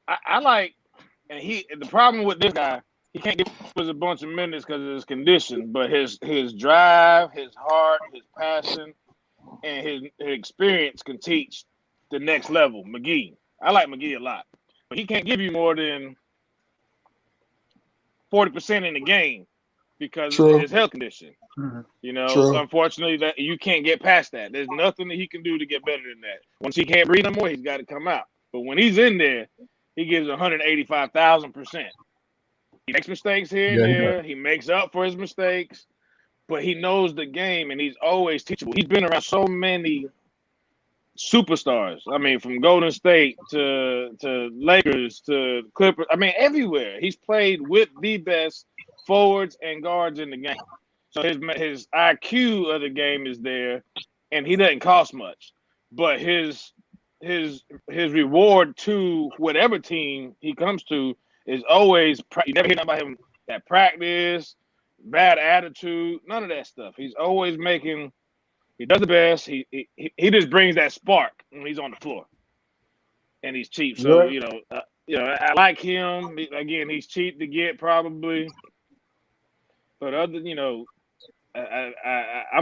I like, and the problem with this guy, he can't give us a bunch of minutes because of his condition. But his drive, his heart, his passion, and his experience can teach the next level. McGee, I like McGee a lot. But he can't give you more than 40% in the game because of his health condition. Mm-hmm. So unfortunately, that you can't get past that. There's nothing that he can do to get better than that. Once he can't breathe no more, he's got to come out. But when he's in there, he gives 185,000%. He makes mistakes here and there. He makes up for his mistakes, but he knows the game and he's always teachable. He's been around so many superstars. I mean, from Golden State to Lakers to Clippers. I mean, everywhere. He's played with the best forwards and guards in the game. So his IQ of the game is there, and he doesn't cost much. But his reward to whatever team he comes to is always you never hear about him at practice, bad attitude, none of that stuff. He's always making. He does the best. He just brings that spark when he's on the floor, and he's cheap. So I like him. Again, he's cheap to get probably, but I'm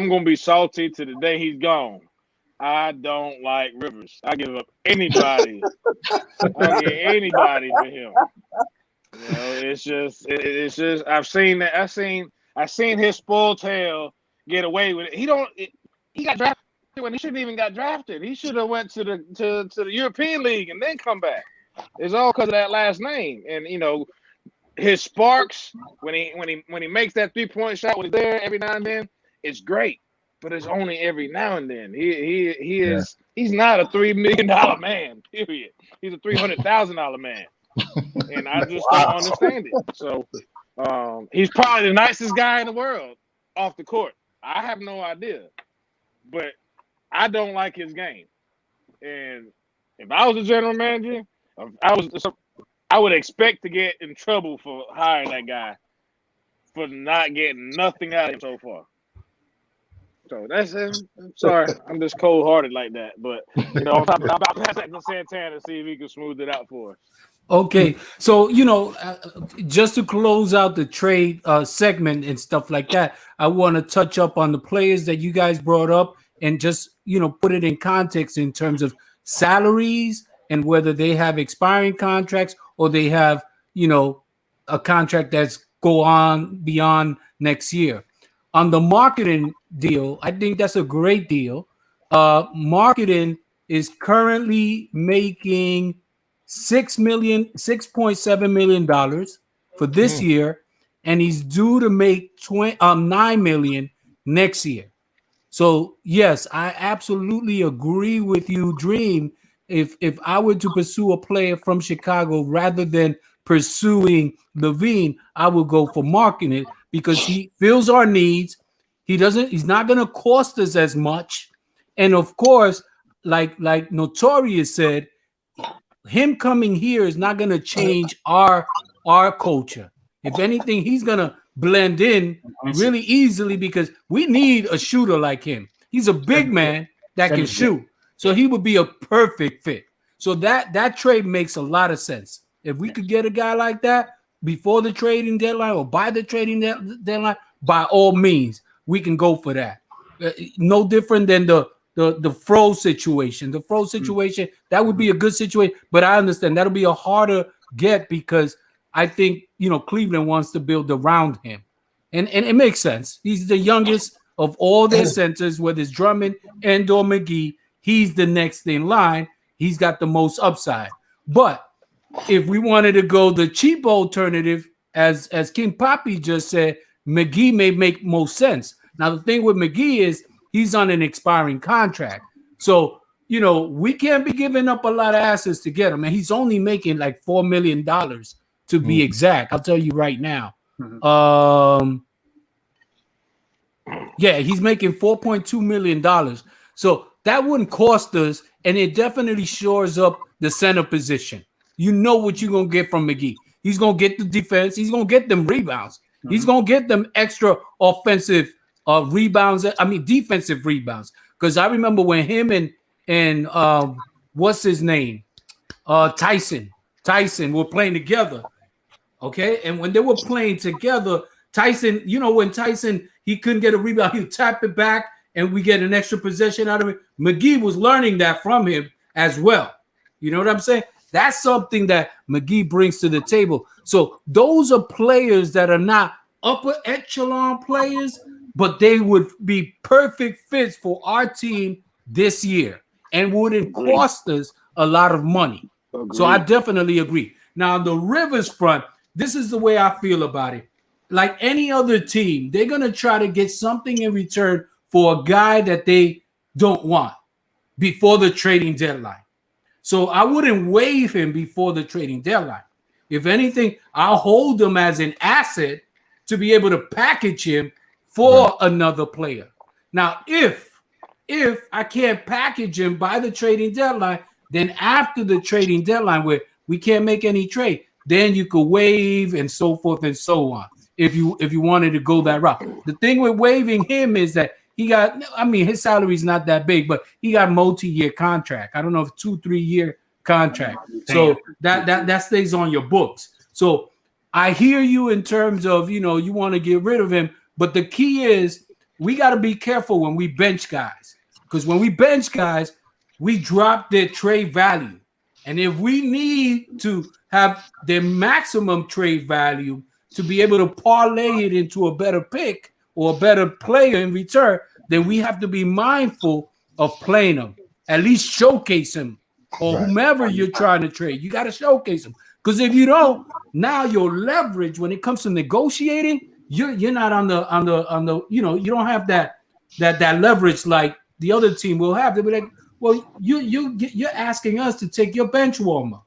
gonna be salty to the day he's gone. I don't like Rivers. I give up anybody. I give anybody for him. It's just. I've seen that. I've seen his spoiled tail get away with it. He got drafted when he shouldn't even got drafted. He should have went to the European League and then come back. It's all because of that last name. And his sparks when he makes that 3-point shot when he's there every now and then, it's great. But it's only every now and then. He's not a $3 million man. Period. He's a $300,000 man, and I just don't understand it. So he's probably the nicest guy in the world off the court. I have no idea. But I don't like his game, and if I was a general manager, I would expect to get in trouble for hiring that guy for not getting nothing out of him so far. So that's it. I'm sorry, I'm just cold-hearted like that. But on top of that, I'll pass that to Santana to see if he can smooth it out for us. Okay, so just to close out the trade segment and stuff like that, I want to touch up on the players that you guys brought up and just put it in context in terms of salaries and whether they have expiring contracts or they have a contract that's go on beyond next year. On the marketing deal, I think that's a great deal. Marketing is currently making $6.7 million for this year, and he's due to make $9 million next year. So yes, I absolutely agree with you, Dream. If I were to pursue a player from Chicago rather than pursuing Levine, I would go for marketing because he fills our needs. He's not going to cost us as much, and of course, like Notorious said, him coming here is not going to change our culture. If anything, he's going to blend in really easily because we need a shooter like him. He's a big man that can shoot. So he would be a perfect fit. So that trade makes a lot of sense. If we could get a guy like that before the trading deadline or by the trading deadline, by all means, we can go for that. No different than the Fro situation. The Fro situation, that would be a good situation, but I understand that'll be a harder get because I think Cleveland wants to build around him, and it makes sense. He's the youngest of all their centers, whether it's Drummond and/or McGee. He's the next in line. He's got the most upside. But if we wanted to go the cheap alternative, as King Poppy just said, McGee may make most sense. Now the thing with McGee is he's on an expiring contract, so we can't be giving up a lot of assets to get him, and he's only making like $4 million. To be exact, I'll tell you right now. He's making $4.2 million. So that wouldn't cost us, and it definitely shores up the center position. You know what you're going to get from McGee. He's going to get the defense. He's going to get them rebounds. He's going to get them extra offensive rebounds. I mean, defensive rebounds. Because I remember when him and what's his name? Tyson were playing together. Okay, and when they were playing together, Tyson, when Tyson, he couldn't get a rebound, he would tap it back and we get an extra possession out of it. McGee was learning that from him as well. You know what I'm saying? That's something that McGee brings to the table. So those are players that are not upper echelon players, but they would be perfect fits for our team this year and wouldn't cost us a lot of money. So I definitely agree. Now, on the Rivers front, this is the way I feel about it. Like any other team, they're going to try to get something in return for a guy that they don't want. before the trading deadline. So I wouldn't waive him before the trading deadline. If anything, I'll hold him as an asset to be able to package him for another player. Now, if I can't package him by the trading deadline, then after the trading deadline where we can't make any trade, then you could waive and so forth and so on. If you wanted to go that route. The thing with waiving him is that he got, I mean, his salary is not that big, but he got multi-year contract. I don't know if 2-3 year contract. So that stays on your books. So I hear you in terms of, you want to get rid of him, but the key is we got to be careful when we bench guys, because when we bench guys, we drop their trade value. And if we need to have their maximum trade value to be able to parlay it into a better pick or a better player in return, then we have to be mindful of playing them, at least showcase him, or whomever you're trying to trade. You got to showcase him, because if you don't, now your leverage when it comes to negotiating, you're not on the you don't have that leverage like the other team will have. They'll be like, well, you're asking us to take your bench warmer,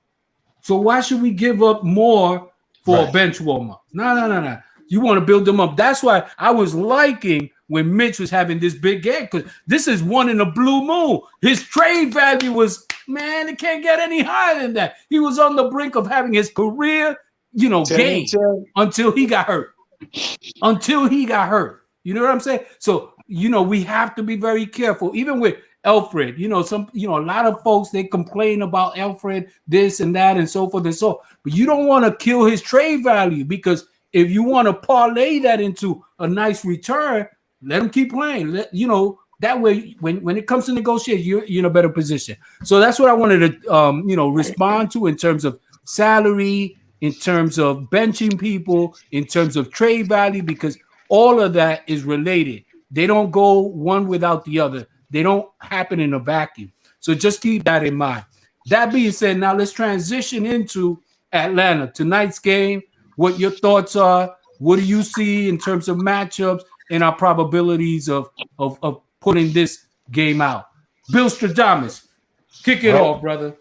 so why should we give up more for a bench warmer? No. You want to build them up. That's why I was liking when Mitch was having this big game, because this is one in a blue moon. His trade value was, man, it can't get any higher than that. He was on the brink of having his career, game until he got hurt. You know what I'm saying? So, we have to be very careful, even with Alfred. A lot of folks, they complain about Alfred, this and that, and so forth and so. But you don't want to kill his trade value, because if you want to parlay that into a nice return, let him keep playing. That way, when it comes to negotiate, you're in a better position. So that's what I wanted to, respond to in terms of salary, in terms of benching people, in terms of trade value, because all of that is related. They don't go one without the other. They don't happen in a vacuum. So just keep that in mind. That being said, now let's transition into Atlanta. Tonight's game, what your thoughts are. What do you see in terms of matchups and our probabilities of putting this game out? Bill Stradamus, kick it off, brother.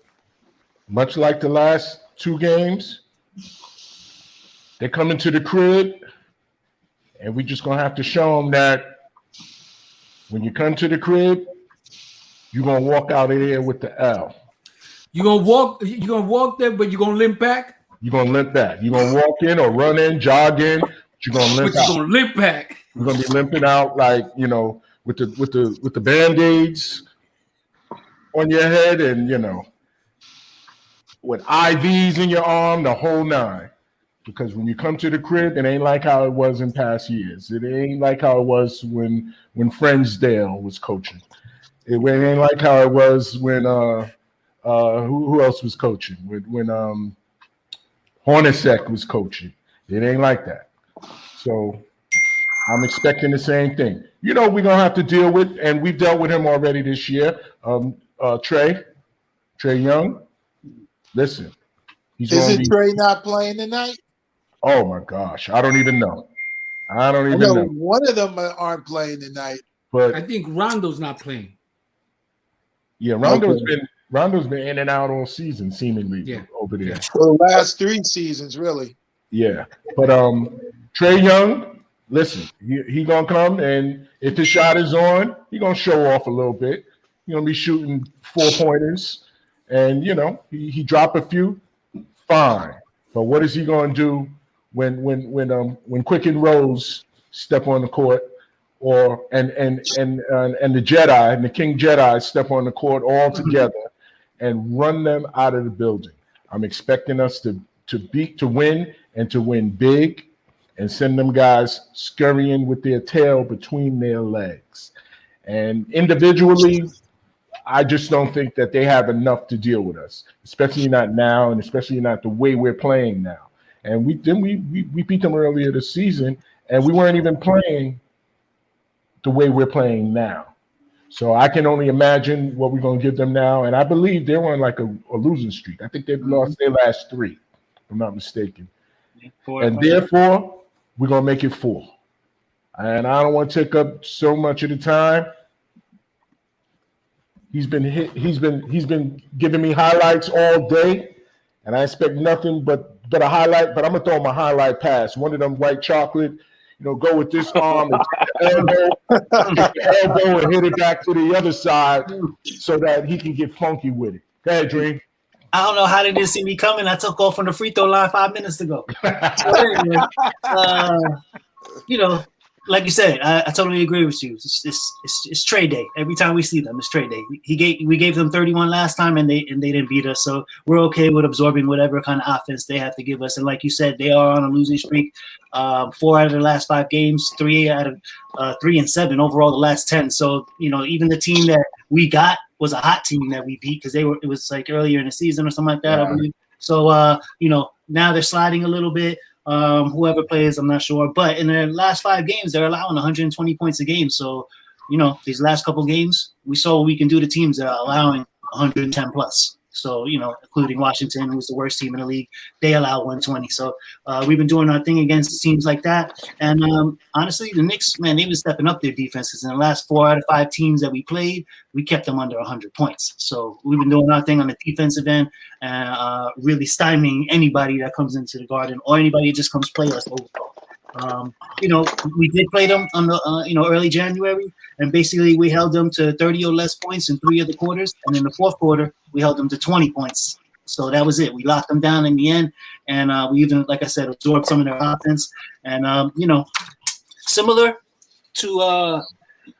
Much like the last two games, they come into the crib, and we just going to have to show them that when you come to the crib, you're going to walk out of there with the L. You're going to walk there, but you're going to limp back? You're going to limp back. You're going to walk in or run in, jog in, but you're going to limp out. You're going to limp back. You're going to be limping out like, with the Band-Aids on your head and, with IVs in your arm, the whole nine. Because when you come to the crib, it ain't like how it was in past years. It ain't like how it was when Friendsdale was coaching. It ain't like how it was when who else was coaching? When Hornacek was coaching. It ain't like that. So I'm expecting the same thing. We're gonna have to deal with, and we've dealt with him already this year. Trey Young. Listen, isn't Trey not playing tonight? Oh my gosh, I don't even know. Know. One of them aren't playing tonight. But I think Rondo's not playing. Yeah, Rondo's been in and out all season, seemingly over there. For the last 3 seasons, really. Yeah, but Trey Young, listen, he gonna come, and if his shot is on, he gonna show off a little bit. He gonna be shooting 4-pointers, and he drop a few, fine. But what is he gonna do when Quick and Rose step on the court, or and the Jedi and the King Jedi step on the court all together and run them out of the building? I'm expecting us to win, and to win big, and send them guys scurrying with their tail between their legs. And individually, I just don't think that they have enough to deal with us, especially not now, and especially not the way we're playing now. And we beat them earlier this season, and we weren't even playing the way we're playing now. So I can only imagine what we're going to give them now. And I believe they're on like a losing streak. I think they've lost their last 3, if I'm not mistaken. And therefore, we're going to make it 4. And I don't want to take up so much of the time. He's been giving me highlights all day, and I expect nothing but a highlight. But I'm gonna throw him a highlight pass. One of them white chocolate. Go with this arm and elbow and hit it back to the other side so that he can get funky with it. Go ahead, Dream. I don't know how they didn't see me coming. I took off from the free throw line 5 minutes ago. So anyway, like you said, I totally agree with you. It's trade day. Every time we see them, it's trade day. We gave them 31 last time, and they didn't beat us. So we're okay with absorbing whatever kind of offense they have to give us. And like you said, they are on a losing streak. 4 out of the last 5 games, 3 out of 3 and 7 overall the last 10. So even the team that we got was a hot team that we beat because it was like earlier in the season or something like that, I believe. So now they're sliding a little bit. Whoever plays, I'm not sure. But in their last 5 games, they're allowing 120 points a game. So, these last couple games, we saw what we can do to teams that are allowing 110 plus. So, including Washington, who's the worst team in the league, they allow 120. So we've been doing our thing against teams like that. And honestly, the Knicks, man, they've been stepping up their defenses. In the last 4 out of 5 teams that we played, we kept them under 100 points. So we've been doing our thing on the defensive end and really stymieing anybody that comes into the Garden or anybody that just comes play us overall. We did play them on the early January, and basically we held them to 30 or less points in 3 of the quarters, and in the fourth quarter we held them to 20 points. So that was it. We locked them down in the end, and we even, like I said, absorbed some of their offense. And similar to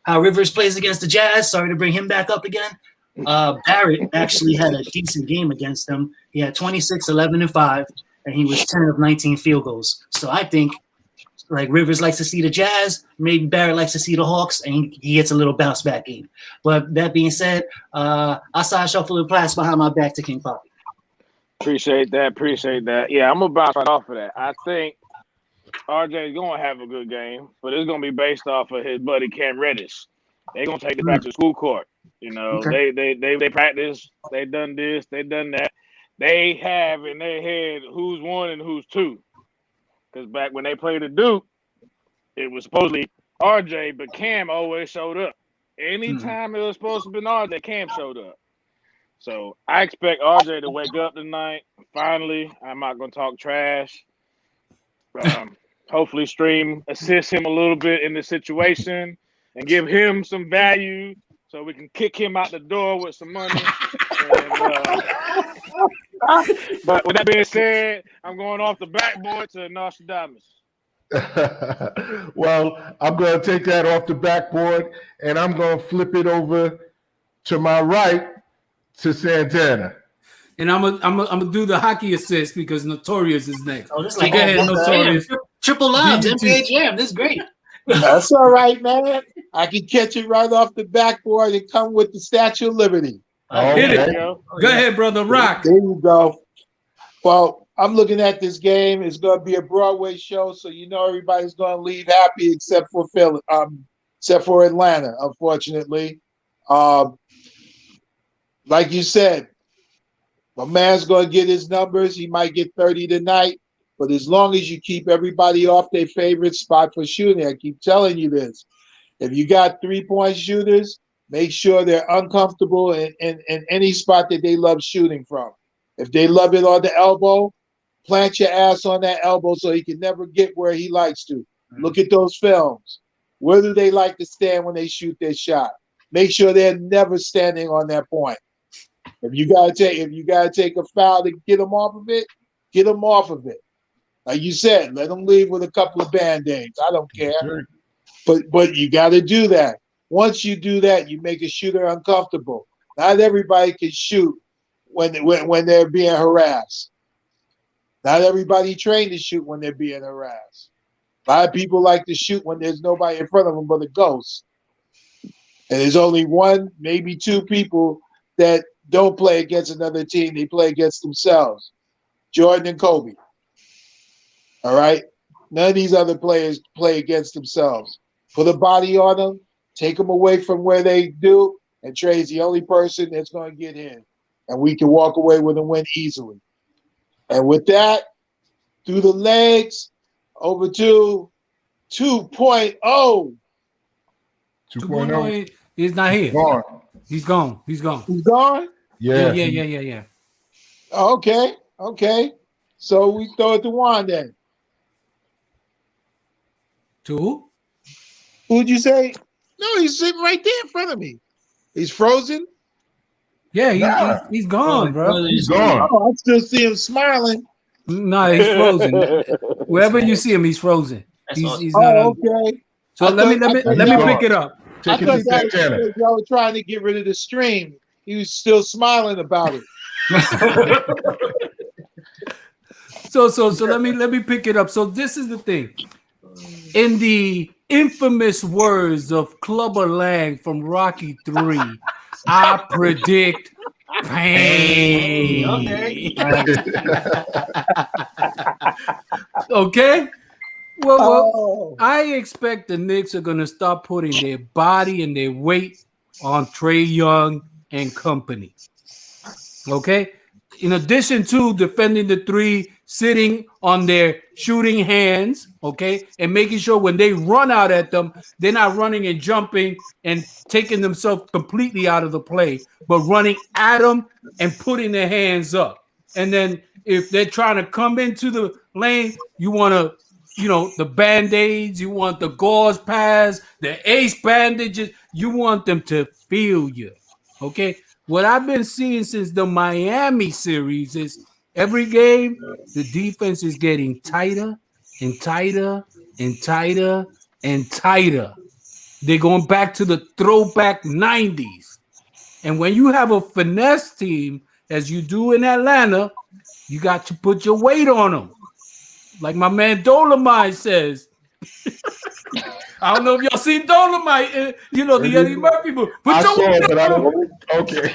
how Rivers plays against the Jazz. Sorry to bring him back up again. Barrett actually had a decent game against them. He had 26, 11, and 5, and he was 10 of 19 field goals. So I think, like Rivers likes to see the Jazz, maybe Barrett likes to see the Hawks, and he gets a little bounce back game. But that being said, I side shuffle the class behind my back to King Poppy. Appreciate that. Yeah, I'm gonna bounce right off of that. I think RJ is gonna have a good game, but it's gonna be based off of his buddy Cam Reddish. They're gonna take it back to school court. Okay. They practice, they done this, they done that. They have in their head who's 1 and who's 2. Because back when they played at Duke, it was supposedly RJ, but Cam always showed up. Anytime it was supposed to be RJ, Cam showed up. So I expect RJ to wake up tonight. Finally, I'm not going to talk trash. Hopefully, Stream assists him a little bit in the situation and give him some value so we can kick him out the door with some money. But with that being said, I'm going off the backboard to Nostradamus. Well, I'm going to take that off the backboard, and I'm going to flip it over to my right to Santana. And I'm gonna do the hockey assist because Notorious is next. Oh, this is So like go ahead, Notorious. triple lobs, NBA Jam. This is great. That's all right, man. I can catch it right off the backboard and come with the Statue of Liberty. Hit it. Okay. Go ahead, brother. Rock. There you go. Well, I'm looking at this game. It's going to be a Broadway show, so everybody's going to leave happy except for Philly, except for Atlanta, unfortunately. Like you said, my man's going to get his numbers. He might get 30 tonight, but as long as you keep everybody off their favorite spot for shooting, I keep telling you this. If you got 3-point shooters, make sure they're uncomfortable in any spot that they love shooting from. If they love it on the elbow, plant your ass on that elbow so he can never get where he likes to. Look at those films. Where do they like to stand when they shoot their shot? Make sure they're never standing on that point. If you gotta take a foul to get them off of it, get them off of it. Like you said, let them leave with a couple of Band-Aids. I don't care. Sure. But you got to do that. Once you do that, you make a shooter uncomfortable. Not everybody can shoot when they're being harassed. Not everybody trained to shoot when they're being harassed. A lot of people like to shoot when there's nobody in front of them but a ghost. And there's only 1, maybe 2 people that don't play against another team. They play against themselves. Jordan and Kobe. All right? None of these other players play against themselves. Put a body on them, take them away from where they do, and Trey's the only person that's going to get in. And we can walk away with a win easily. And with that, through the legs, over to 2.0. 2.0 is not here. Gone. He's gone. He's gone. He's gone? Yeah. Oh, okay. So we throw it to Juan then. To who? Who'd you say? No, he's sitting right there in front of me. He's frozen. Yeah, Nah. he's gone, bro. He's gone. Oh, I still see him smiling. No, he's frozen. Wherever you see him, he's frozen. That's awesome. He's not on. Okay. So let me pick it up. I Take it thought to that was Santana. because y'all were trying to get rid of the stream. He was still smiling about it. So let me pick it up. So this is the thing. In the infamous words of Clubber Lang from Rocky 3, I predict pain. Okay? Well, I expect the Knicks are going to start putting their body and their weight on Trae Young and company. Okay? In addition to defending the three, sitting on their shooting hands, okay, and making sure when they run out at them, they're not running and jumping and taking themselves completely out of the play, but running at them and putting their hands up. And then if they're trying to come into the lane, you want to, the Band-Aids, you want the gauze pads, the ace bandages, you want them to feel you, okay? What I've been seeing since the Miami series is every game, the defense is getting tighter and tighter and tighter and tighter. They're going back to the throwback 90s. And when you have a finesse team, as you do in Atlanta, you got to put your weight on them. Like my man Dolomite says. I don't know if y'all seen Dolomite, the Eddie Murphy movie. Okay.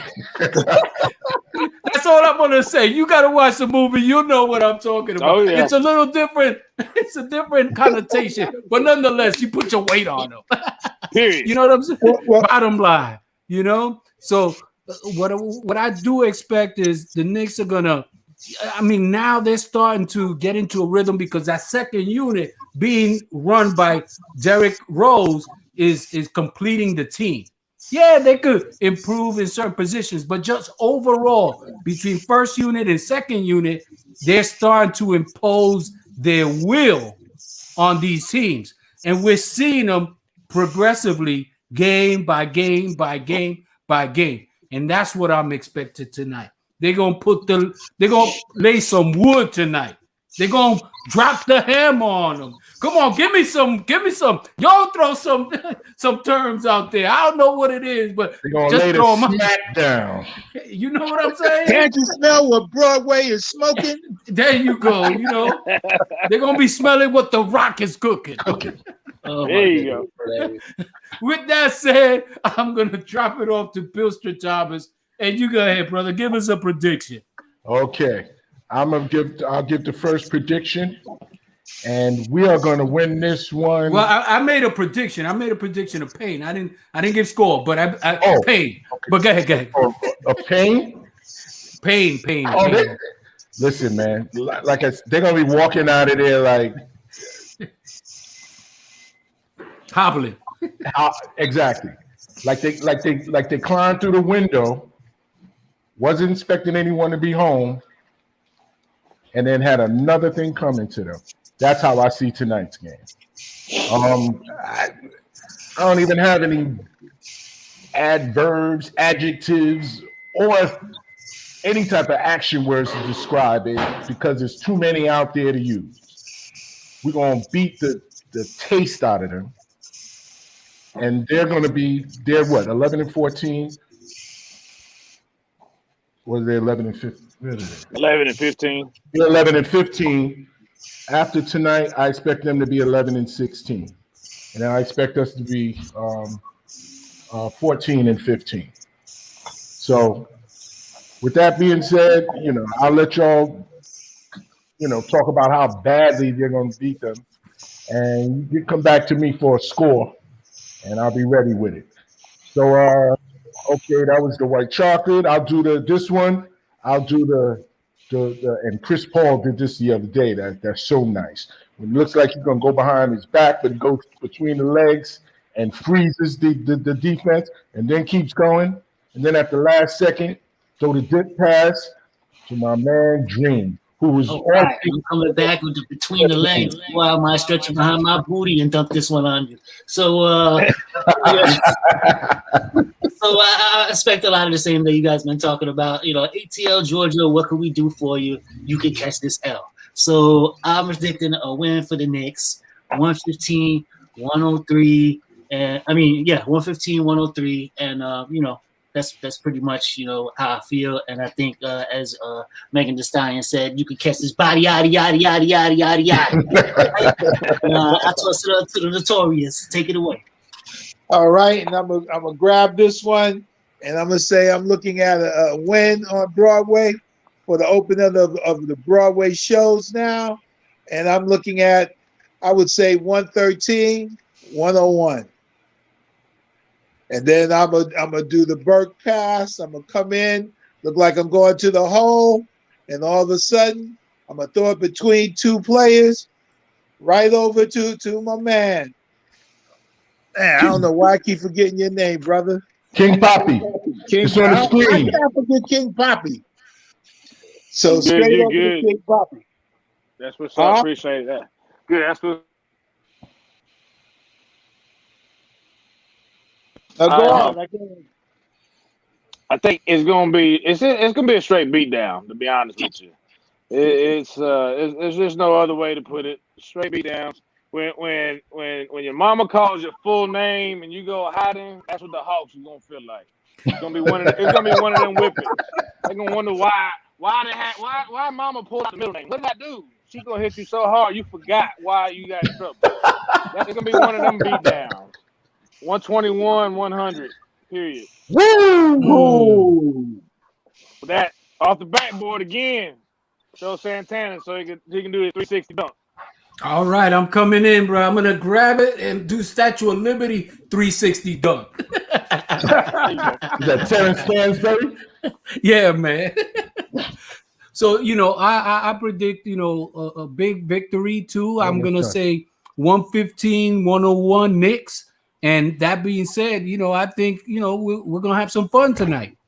That's all I'm gonna say. You gotta watch the movie. You know what I'm talking about. Oh, yeah. It's a little different. It's a different connotation, but nonetheless, you put your weight on them. Period. You know what I'm saying? Bottom line, So what I do expect is the Knicks are gonna. I mean, now they're starting to get into a rhythm because that second unit being run by Derrick Rose is completing the team. Yeah, they could improve in certain positions, but just overall, between first unit and second unit, they're starting to impose their will on these teams. And we're seeing them progressively game by game by game by game. And that's what I'm expecting tonight. They're gonna lay some wood tonight. They're gonna drop the hammer on them. Come on, give me some. Y'all throw some terms out there. I don't know what it is, but they're gonna just lay throw the them smack down. You know what I'm saying? Can't you smell what Broadway is smoking? There you go. They're gonna be smelling what the Rock is cooking. Oh, There you go. With that said, I'm gonna drop it off to Bill Stratavis. And you go ahead, brother. Give us a prediction. Okay. I'll give the first prediction, and we are going to win this one. Well, I made a prediction. I made a prediction of pain. I didn't give score, but I pain. Okay. But go ahead. A pain? Pain. Listen, man. They're going to be walking out of there like hobbling. Exactly. Like they climbed through the window. Wasn't expecting anyone to be home, and then had another thing coming to them. That's how I see tonight's game. I don't even have any adverbs, adjectives, or any type of action words to describe it because there's too many out there to use. We're going to beat the taste out of them, and they're 11-14. Was they 11-15? 11-15. 11-15. After tonight, I expect them to be 11-16, and I expect us to be 14-15. So, with that being said, I'll let y'all, talk about how badly they're going to beat them, and you come back to me for a score, and I'll be ready with it. So, okay, that was the white chocolate. I'll do this one. I'll do the and Chris Paul did this the other day. That's so nice. It looks like he's gonna go behind his back, but he goes between the legs and freezes the defense and then keeps going. And then at the last second, throw the dip pass to my man Dream, who was All right, I'm coming back with between the legs while I stretching behind my booty and dump this one on you. So, so I expect a lot of the same that you guys been talking about. You know, ATL Georgia, what can we do for you? You can catch this L. So I'm predicting a win for the Knicks, 115, 103, and 115, 103, and you know, that's pretty much, you know, how I feel. And I think as Megan Thee Stallion said, you can catch this body, yada yada yada yada yada yada. I toss it up to the Notorious. Take it away. All right, and I'm gonna grab this one, and I'm gonna say I'm looking at a win on Broadway for the opening of the Broadway shows now, and I'm looking at, I would say 113, 101. And then I'm gonna do the Burke pass. I'm gonna come in, look like I'm going to the hole, and all of a sudden I'm gonna throw it between two players, right over to my man. Man, I don't know why I keep forgetting your name, brother. King Poppy. It's on the screen. I can't forget King Poppy. So Good, straight good, over to good. King Poppy. That's what's up. Appreciate that. Good. That's what. Now go on. I think it's gonna be a straight beatdown. To be honest with you, it's just no other way to put it. Straight beatdowns. When your mama calls your full name and you go hiding, that's what the Hawks is gonna feel like. It's gonna be one of them whippings. They're gonna wonder why mama pulled out the middle name. What did I do? She's gonna hit you so hard you forgot why you got in trouble. That's gonna be one of them beatdowns. 121, 100. Period. Woo! With that off the backboard again. Show Santana so he can do the 360 dunk. All right, I'm coming in, bro. I'm gonna grab it and do Statue of Liberty 360 dunk. Is that Terrence Stansbury? Yeah, man. So, you know, I predict, you know, a big victory too. I'm gonna say 115, 101 Knicks. And that being said, you know, I think, you know, we're gonna have some fun tonight.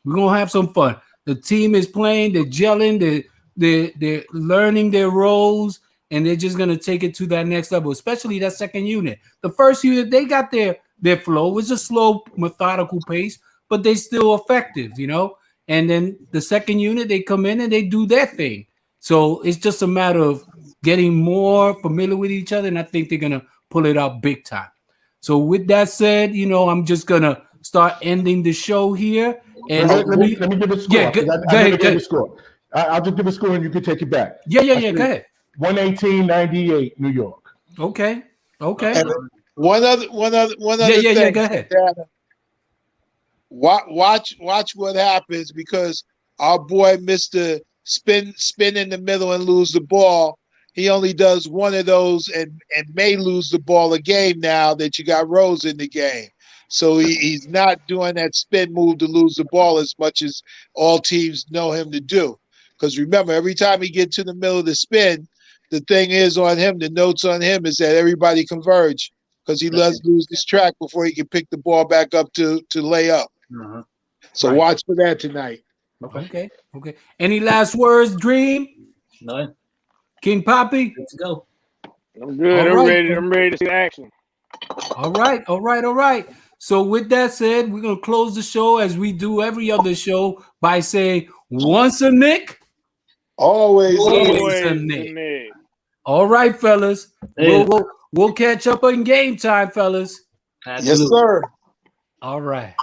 We're gonna have some fun. The team is playing, they're gelling, they're learning their roles, and they're just gonna take it to that next level, especially that second unit. The first unit, they got their flow. It was a slow, methodical pace, but they still effective, you know. And then the second unit, they come in and they do their thing. So it's just a matter of getting more familiar with each other, and I think they're gonna pull it out big time. So with that said, you know, I'm just gonna start ending the show here. And let me give a score. Yeah, go ahead. ahead. Score. I'll just give a score and you can take it back. Yeah. Go ahead. 118-98, New York. Okay. And one other thing. Yeah. Go ahead. Watch what happens, because our boy Mr. Spin in the middle and lose the ball. He only does one of those and may lose the ball a game now that you got Rose in the game. So he's not doing that spin move to lose the ball as much as all teams know him to do. Because remember, every time he gets to the middle of the spin, the thing is on him, the notes on him is that everybody converge, because he lets lose this track before he can pick the ball back up to lay up. Uh-huh. So watch for that tonight. Okay. Any last words, Dream? No. King Poppy? Let's go. I'm good. I'm ready to see action. All right. So with that said, we're gonna close the show as we do every other show by saying, once a Knick, always a Knick. All right, fellas. Hey. We'll catch up on game time, fellas. Absolutely. Yes, sir. All right.